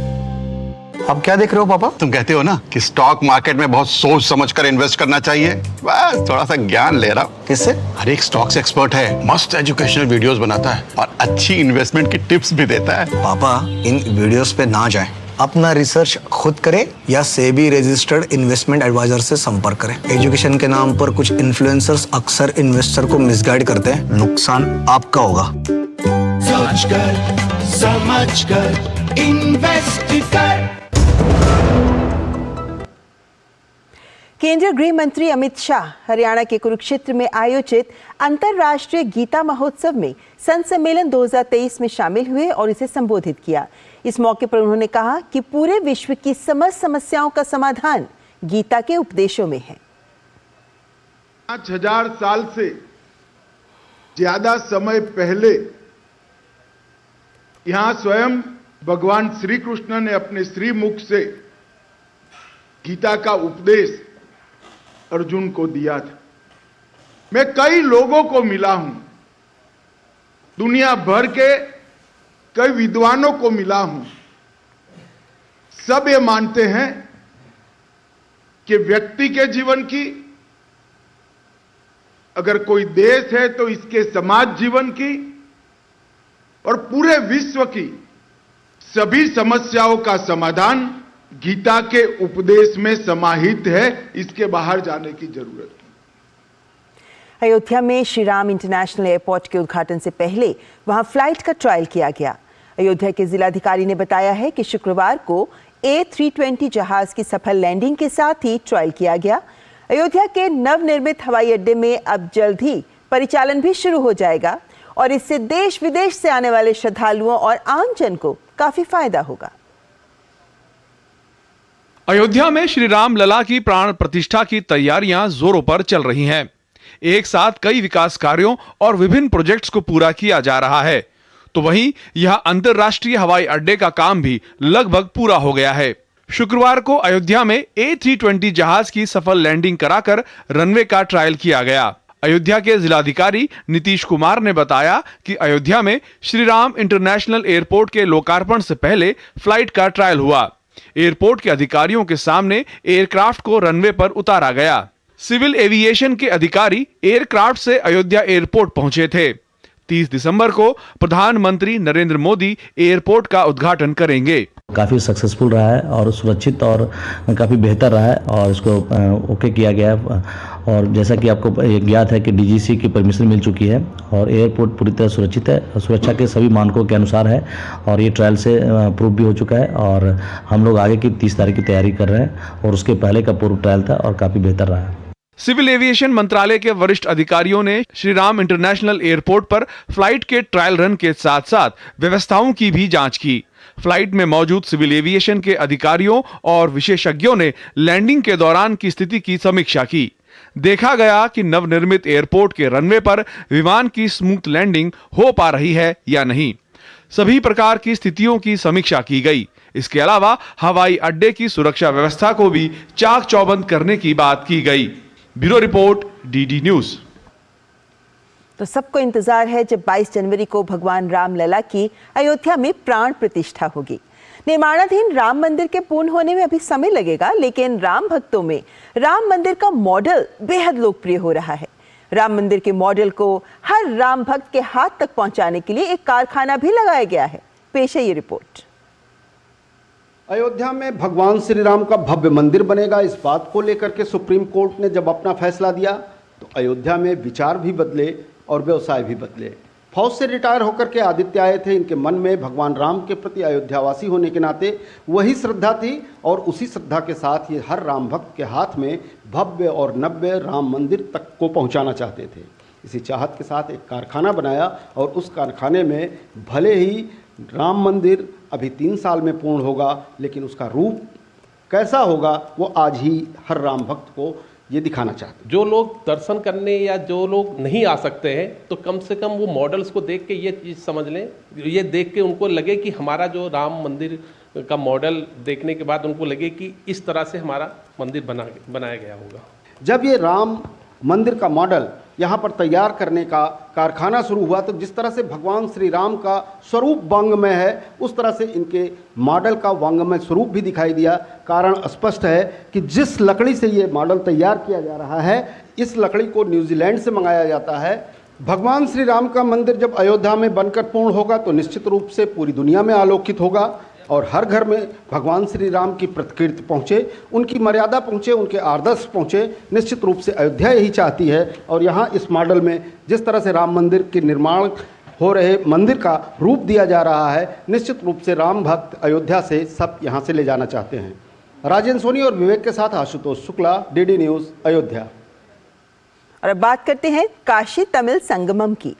अब क्या देख रहे हो पापा? तुम कहते हो ना कि स्टॉक मार्केट में बहुत सोच समझकर इन्वेस्ट करना चाहिए, बस थोड़ा सा ज्ञान ले रहा हूँ। किससे? हर एक स्टॉक्स एक्सपर्ट है, मस्त एजुकेशनल वीडियोस बनाता है और अच्छी इन्वेस्टमेंट की टिप्स भी देता है। पापा इन वीडियोस पे ना जाएं, अपना रिसर्च खुद करें या सेबी रजिस्टर्ड इन्वेस्टमेंट एडवाइजर से संपर्क करें। एजुकेशन के नाम पर कुछ इन्फ्लुएंसर्स अक्सर इन्वेस्टर को मिसगाइड करते हैं, नुकसान आपका होगा। समझ कर इन्वेस्ट कर। केंद्रीय गृह मंत्री अमित शाह हरियाणा के कुरुक्षेत्र में आयोजित अंतर्राष्ट्रीय गीता महोत्सव में संत सम्मेलन 2023 में शामिल हुए और इसे संबोधित किया। इस मौके पर उन्होंने कहा कि पूरे विश्व की समस्त समस्याओं का समाधान गीता के उपदेशों में है। 5000 साल से ज्यादा समय पहले यहां स्वयं भगवान श्री कृष्ण ने अपने श्रीमुख से गीता का उपदेश अर्जुन को दिया था। मैं कई लोगों को मिला हूं, दुनिया भर के कई विद्वानों को मिला हूं। सब ये मानते हैं कि व्यक्ति के जीवन की, अगर कोई देश है तो इसके समाज जीवन की और पूरे विश्व की सभी समस्याओं का समाधान गीता के उपदेश में समाहित है। इसके बाहर जाने की जरूरत नहीं। अयोध्या में श्री राम इंटरनेशनल एयरपोर्ट के उद्घाटन से पहले वहां फ्लाइट का ट्रायल किया गया। अयोध्या के जिलाधिकारी ने बताया है कि शुक्रवार को A320 जहाज की सफल लैंडिंग के साथ ही ट्रायल किया गया। अयोध्या के नवनिर्मित हवाई अड्डे में अब जल्द ही परिचालन भी शुरू हो जाएगा और इससे देश विदेश से आने वाले श्रद्धालुओं और आमजन को काफी फायदा होगा। अयोध्या में श्री राम लला की प्राण प्रतिष्ठा की तैयारियां जोरों पर चल रही हैं। एक साथ कई विकास कार्यों और विभिन्न प्रोजेक्ट्स को पूरा किया जा रहा है, तो वहीं यह अंतर्राष्ट्रीय हवाई अड्डे का काम भी लगभग पूरा हो गया है। शुक्रवार को अयोध्या में A320 जहाज की सफल लैंडिंग कराकर रनवे का ट्रायल किया गया। अयोध्या के जिलाधिकारी नीतीश कुमार ने बताया कि अयोध्या में श्री राम इंटरनेशनल एयरपोर्ट के लोकार्पण से पहले फ्लाइट का ट्रायल हुआ। एयरपोर्ट के अधिकारियों के सामने एयरक्राफ्ट को रनवे पर उतारा गया। सिविल एविएशन के अधिकारी एयरक्राफ्ट से अयोध्या एयरपोर्ट पहुंचे थे। 30 दिसंबर को प्रधानमंत्री नरेंद्र मोदी एयरपोर्ट का उद्घाटन करेंगे। काफ़ी सक्सेसफुल रहा है और सुरक्षित और काफ़ी बेहतर रहा है और इसको ओके किया गया है। और जैसा कि आपको ज्ञात है कि डीजीसी की परमिशन मिल चुकी है और एयरपोर्ट पूरी तरह सुरक्षित है और सुरक्षा के सभी मानकों के अनुसार है और ये ट्रायल से प्रूव भी हो चुका है और हम लोग आगे की 30 तारीख की तैयारी कर रहे हैं और उसके पहले का पूर्व ट्रायल था और काफ़ी बेहतर रहा है। सिविल एविएशन मंत्रालय के वरिष्ठ अधिकारियों ने श्री राम इंटरनेशनल एयरपोर्ट पर फ्लाइट के ट्रायल रन के साथ साथ व्यवस्थाओं की भी जांच की। फ्लाइट में मौजूद सिविल एविएशन के अधिकारियों और विशेषज्ञों ने लैंडिंग के दौरान की स्थिति की समीक्षा की। देखा गया कि नवनिर्मित एयरपोर्ट के रनवे पर विमान की स्मूथ लैंडिंग हो पा रही है या नहीं। सभी प्रकार की स्थितियों की समीक्षा की गई। इसके अलावा हवाई अड्डे की सुरक्षा व्यवस्था को भी चाक चौबंद करने की बात की गई। Bureau report, DD news. तो सबको इंतजार है जब 22 जनवरी को भगवान रामलला की अयोध्या में प्राण प्रतिष्ठा होगी। निर्माणाधीन राम मंदिर के पूर्ण होने में अभी समय लगेगा, लेकिन राम भक्तों में राम मंदिर का मॉडल बेहद लोकप्रिय हो रहा है। राम मंदिर के मॉडल को हर राम भक्त के हाथ तक पहुंचाने के लिए एक कारखाना भी लगाया गया है। पेश है ये रिपोर्ट। अयोध्या में भगवान श्री राम का भव्य मंदिर बनेगा, इस बात को लेकर के सुप्रीम कोर्ट ने जब अपना फैसला दिया तो अयोध्या में विचार भी बदले और व्यवसाय भी बदले। फौज से रिटायर होकर के आदित्य आए थे। इनके मन में भगवान राम के प्रति अयोध्यावासी होने के नाते वही श्रद्धा थी और उसी श्रद्धा के साथ ये हर राम भक्त के हाथ में भव्य और नव्य राम मंदिर तक को पहुंचाना चाहते थे। इसी चाहत के साथ एक कारखाना बनाया और उस कारखाने में भले ही राम मंदिर अभी 3 साल में पूर्ण होगा, लेकिन उसका रूप कैसा होगा वो आज ही हर राम भक्त को ये दिखाना चाहते हैं। जो लोग दर्शन करने या जो लोग नहीं आ सकते हैं तो कम से कम वो मॉडल्स को देख के ये चीज़ समझ लें, ये देख के उनको लगे कि हमारा जो राम मंदिर का मॉडल देखने के बाद उनको लगे कि इस तरह से हमारा मंदिर बनाया गया होगा। जब ये राम मंदिर का मॉडल यहाँ पर तैयार करने का कारखाना शुरू हुआ तो जिस तरह से भगवान श्री राम का स्वरूप वांग्मय है, उस तरह से इनके मॉडल का वांग्मय स्वरूप भी दिखाई दिया। कारण स्पष्ट है कि जिस लकड़ी से ये मॉडल तैयार किया जा रहा है, इस लकड़ी को न्यूजीलैंड से मंगाया जाता है। भगवान श्री राम का मंदिर जब अयोध्या में बनकर पूर्ण होगा तो निश्चित रूप से पूरी दुनिया में आलोकित होगा और हर घर में भगवान श्री राम की प्रतिकृति पहुँचे, उनकी मर्यादा पहुँचे, उनके आदर्श पहुँचे। निश्चित रूप से अयोध्या यही चाहती है और यहाँ इस मॉडल में जिस तरह से राम मंदिर के निर्माण हो रहे मंदिर का रूप दिया जा रहा है, निश्चित रूप से राम भक्त अयोध्या से सब यहाँ से ले जाना चाहते हैं। राजेंद्र सोनी और विवेक के साथ आशुतोष शुक्ला, डीडी न्यूज़, अयोध्या। और अब बात करते हैं काशी तमिल संगमम की।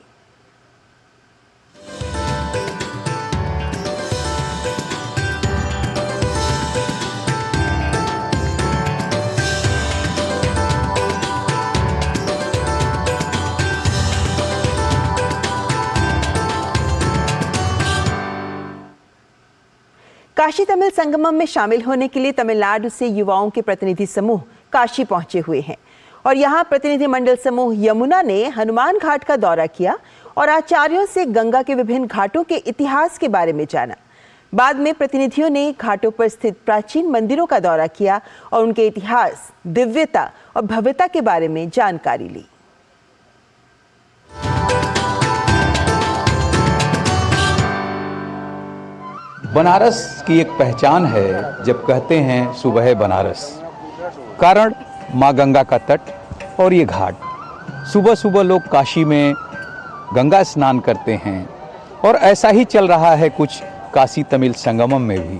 काशी तमिल संगमम में शामिल होने के लिए तमिलनाडु से युवाओं के प्रतिनिधि समूह काशी पहुंचे हुए हैं और यहां प्रतिनिधि मंडल समूह यमुना ने हनुमान घाट का दौरा किया और आचार्यों से गंगा के विभिन्न घाटों के इतिहास के बारे में जाना। बाद में प्रतिनिधियों ने घाटों पर स्थित प्राचीन मंदिरों का दौरा किया और उनके इतिहास, दिव्यता और भव्यता के बारे में जानकारी ली। बनारस की एक पहचान है जब कहते हैं सुबह बनारस, कारण माँ गंगा का तट और ये घाट। सुबह सुबह लोग काशी में गंगा स्नान करते हैं और ऐसा ही चल रहा है कुछ काशी तमिल संगमम में भी,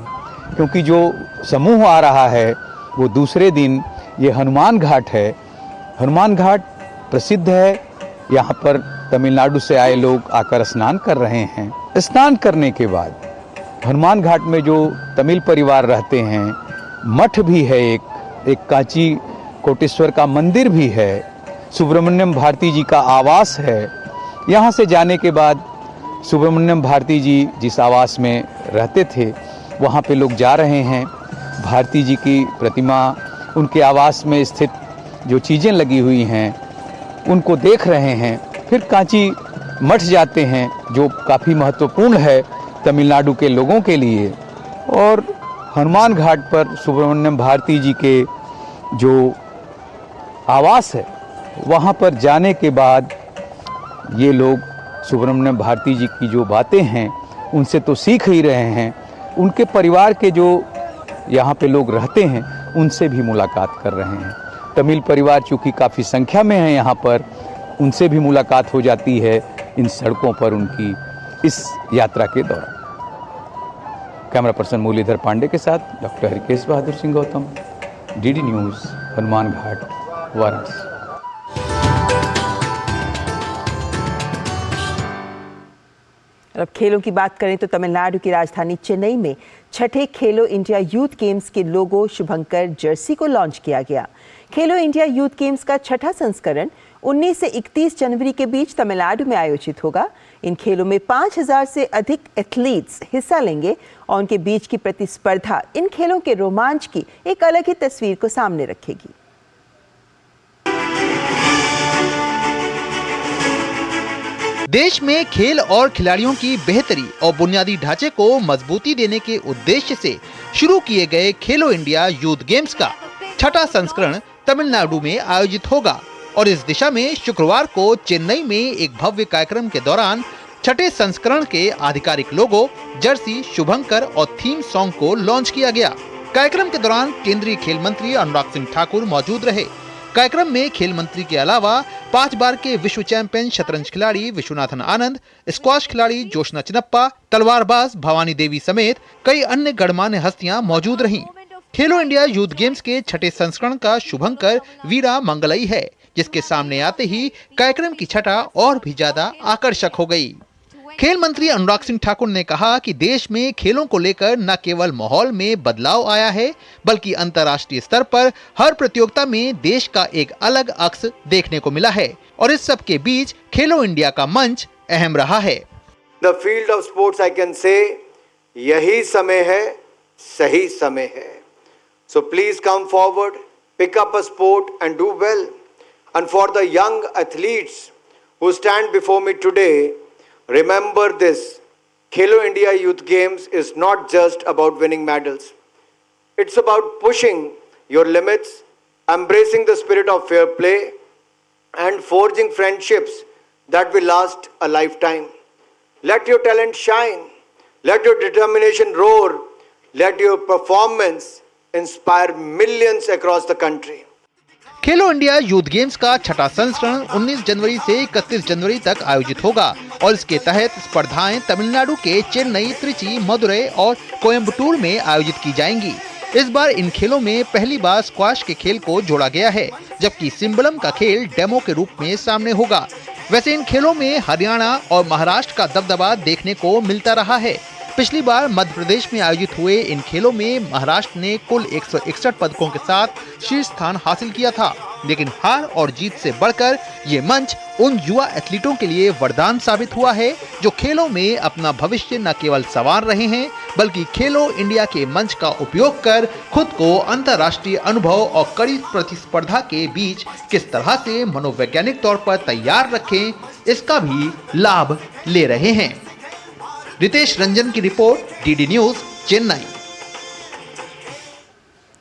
क्योंकि जो समूह आ रहा है वो दूसरे दिन ये हनुमान घाट है। हनुमान घाट प्रसिद्ध है, यहाँ पर तमिलनाडु से आए लोग आकर स्नान कर रहे हैं। स्नान करने के बाद हनुमान घाट में जो तमिल परिवार रहते हैं, मठ भी है, एक कांची कोटेश्वर का मंदिर भी है, सुब्रमण्यम भारती जी का आवास है। यहाँ से जाने के बाद सुब्रमण्यम भारती जी जिस आवास में रहते थे वहाँ पे लोग जा रहे हैं। भारती जी की प्रतिमा, उनके आवास में स्थित जो चीज़ें लगी हुई हैं उनको देख रहे हैं। फिर कांची मठ जाते हैं जो काफ़ी महत्वपूर्ण है तमिलनाडु के लोगों के लिए। और हनुमान घाट पर सुब्रमण्यम भारती जी के जो आवास है वहाँ पर जाने के बाद ये लोग सुब्रमण्यम भारती जी की जो बातें हैं उनसे तो सीख ही रहे हैं, उनके परिवार के जो यहाँ पे लोग रहते हैं उनसे भी मुलाकात कर रहे हैं। तमिल परिवार चूँकि काफ़ी संख्या में है यहाँ पर, उनसे भी मुलाकात हो जाती है इन सड़कों पर उनकी इस यात्रा के दौरान। कैमरा पर्सन मुरलीधर पांडे के साथ doctor Harikesh Bahadur Singh Gautam, DD news, Hanuman घाट, वाराणसी। और अब खेलों की बात करें तो तमिलनाडु की राजधानी चेन्नई में छठे खेलो इंडिया यूथ गेम्स के लोगो शुभंकर जर्सी को लॉन्च किया गया। खेलो इंडिया यूथ गेम्स का छठा संस्करण 19 से 31 जनवरी के बीच तमिलनाडु में आयोजित होगा। इन खेलों में 5000 से अधिक एथलीट्स हिस्सा लेंगे और उनके बीच की प्रतिस्पर्धा इन खेलों के रोमांच की एक अलग ही तस्वीर को सामने रखेगी। देश में खेल और खिलाड़ियों की बेहतरी और बुनियादी ढांचे को मजबूती देने के उद्देश्य से शुरू किए गए खेलो इंडिया यूथ गेम्स का छठा संस्करण तमिलनाडु में आयोजित होगा और इस दिशा में शुक्रवार को चेन्नई में एक भव्य कार्यक्रम के दौरान छठे संस्करण के आधिकारिक लोगो, जर्सी, शुभंकर और थीम सॉन्ग को लॉन्च किया गया। कार्यक्रम के दौरान केंद्रीय खेल मंत्री अनुराग सिंह ठाकुर मौजूद रहे। कार्यक्रम में खेल मंत्री के अलावा 5 बार के विश्व चैंपियन शतरंज खिलाड़ी विश्वनाथन आनंद, स्क्वॉश खिलाड़ी जोशना चिनप्पा, तलवारबाज भवानी देवी समेत कई अन्य गणमान्य हस्तियां मौजूद रहीं। खेलो इंडिया यूथ गेम्स के छठे संस्करण का शुभंकर वीरा मंगलई है, जिसके सामने आते ही कार्यक्रम की छटा और भी ज्यादा आकर्षक हो गई। खेल मंत्री अनुराग सिंह ठाकुर ने कहा कि देश में खेलों को लेकर न केवल माहौल में बदलाव आया है, बल्कि अंतर्राष्ट्रीय स्तर पर हर प्रतियोगिता में देश का एक अलग अक्स देखने को मिला है और इस सब के बीच खेलो इंडिया का मंच अहम रहा है। The field of sports I can say यही समय है, सही समय है। So please come forward, pick up a sport and do well. And for the young athletes who stand before me today, remember this: Khelo India Youth Games is not just about winning medals. It's about pushing your limits, embracing the spirit of fair play, and forging friendships that will last a lifetime. Let your talent shine. Let your determination roar. Let your performance inspire millions across the country. Khelo India youth games का छठा संस्करण 19 जनवरी से 31 जनवरी तक आयोजित होगा और इसके तहत स्पर्धाएं तमिलनाडु के चेन्नई, त्रिची, मदुरै और कोयम्बटूर में आयोजित की जाएंगी। इस बार इन खेलों में पहली बार स्क्वॉश के खेल को जोड़ा गया है, जबकि सिंबलम का खेल डेमो के रूप में सामने होगा। वैसे इन खेलों में हरियाणा और महाराष्ट्र का दबदबा देखने को मिलता रहा है। पिछली बार मध्य प्रदेश में आयोजित हुए इन खेलों में महाराष्ट्र ने कुल 161 पदकों के साथ शीर्ष स्थान हासिल किया था, लेकिन हार और जीत से बढ़कर ये मंच उन युवा एथलीटों के लिए वरदान साबित हुआ है जो खेलों में अपना भविष्य न केवल संवार रहे हैं, बल्कि खेलो इंडिया के मंच का उपयोग कर खुद को अंतर्राष्ट्रीय अनुभव और कड़ी प्रतिस्पर्धा के बीच किस तरह से मनोवैज्ञानिक तौर पर तैयार रखें, इसका भी लाभ ले रहे हैं। रितेश रंजन की रिपोर्ट, डीडी न्यूज, चेन्नई।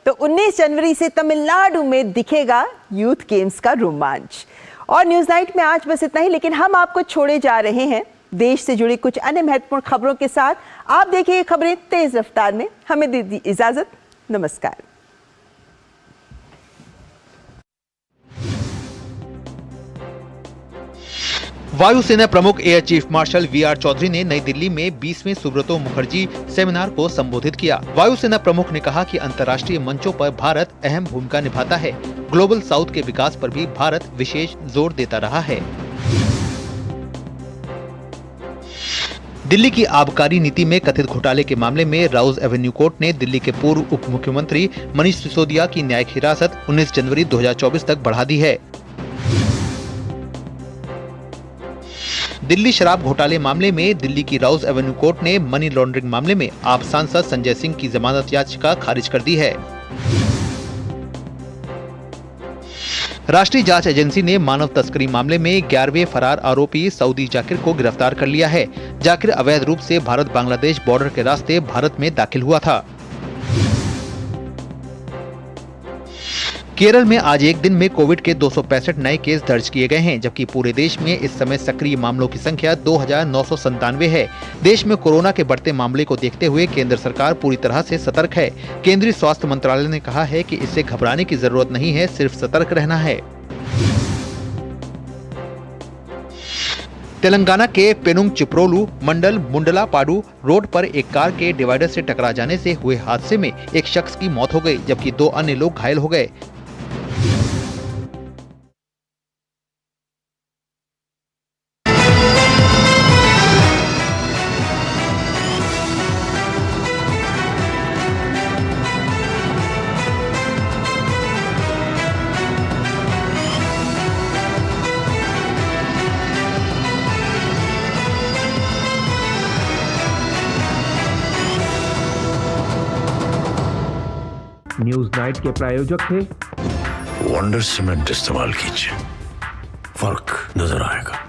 तो 19 जनवरी से तमिलनाडु में दिखेगा यूथ गेम्स का रोमांच। और न्यूज नाइट में आज बस इतना ही, लेकिन हम आपको छोड़े जा रहे हैं देश से जुड़ी कुछ अन्य महत्वपूर्ण खबरों के साथ। आप देखिए खबरें तेज रफ्तार में। हमें दीजिए इजाजत। नमस्कार। वायुसेना प्रमुख air chief marshal V R Chaudhari ने नई दिल्ली में 20वें सुब्रतो मुखर्जी सेमिनार को संबोधित किया। वायुसेना प्रमुख ने कहा कि अंतर्राष्ट्रीय मंचों पर भारत अहम भूमिका निभाता है। ग्लोबल साउथ के विकास पर भी भारत विशेष जोर देता रहा है। दिल्ली की आबकारी नीति में कथित घोटाले के मामले में राउज एवेन्यू कोर्ट ने दिल्ली के पूर्व उप मुख्यमंत्री मनीष सिसोदिया की न्यायिक हिरासत 19 जनवरी 2024 तक बढ़ा दी है। दिल्ली शराब घोटाले मामले में दिल्ली की राउज एवेन्यू कोर्ट ने मनी लॉन्ड्रिंग मामले में आप सांसद संजय सिंह की जमानत याचिका खारिज कर दी है। राष्ट्रीय जांच एजेंसी ने मानव तस्करी मामले में 11वें फरार आरोपी सऊदी जाकिर को गिरफ्तार कर लिया है। जाकिर अवैध रूप से भारत बांग्लादेश बॉर्डर के रास्ते भारत में दाखिल हुआ था। केरल में आज एक दिन में कोविड के 265 नए केस दर्ज किए गए हैं, जबकि पूरे देश में इस समय सक्रिय मामलों की संख्या 2997 है। देश में कोरोना के बढ़ते मामले को देखते हुए केंद्र सरकार पूरी तरह से सतर्क है। केंद्रीय स्वास्थ्य मंत्रालय ने कहा है कि इससे घबराने की जरूरत नहीं है, सिर्फ सतर्क रहना है। तेलंगाना के पेनुंग चिप्रोलू मंडल मुंडलापाडू रोड पर एक कार के डिवाइडर से टकरा जाने से हुए हादसे में एक शख्स की मौत हो गई, जबकि 2 अन्य लोग घायल हो गए। न्यूज नाइट के प्रायोजक थे वंडर सीमेंट इस्तेमाल कीजिए, फर्क नजर आएगा।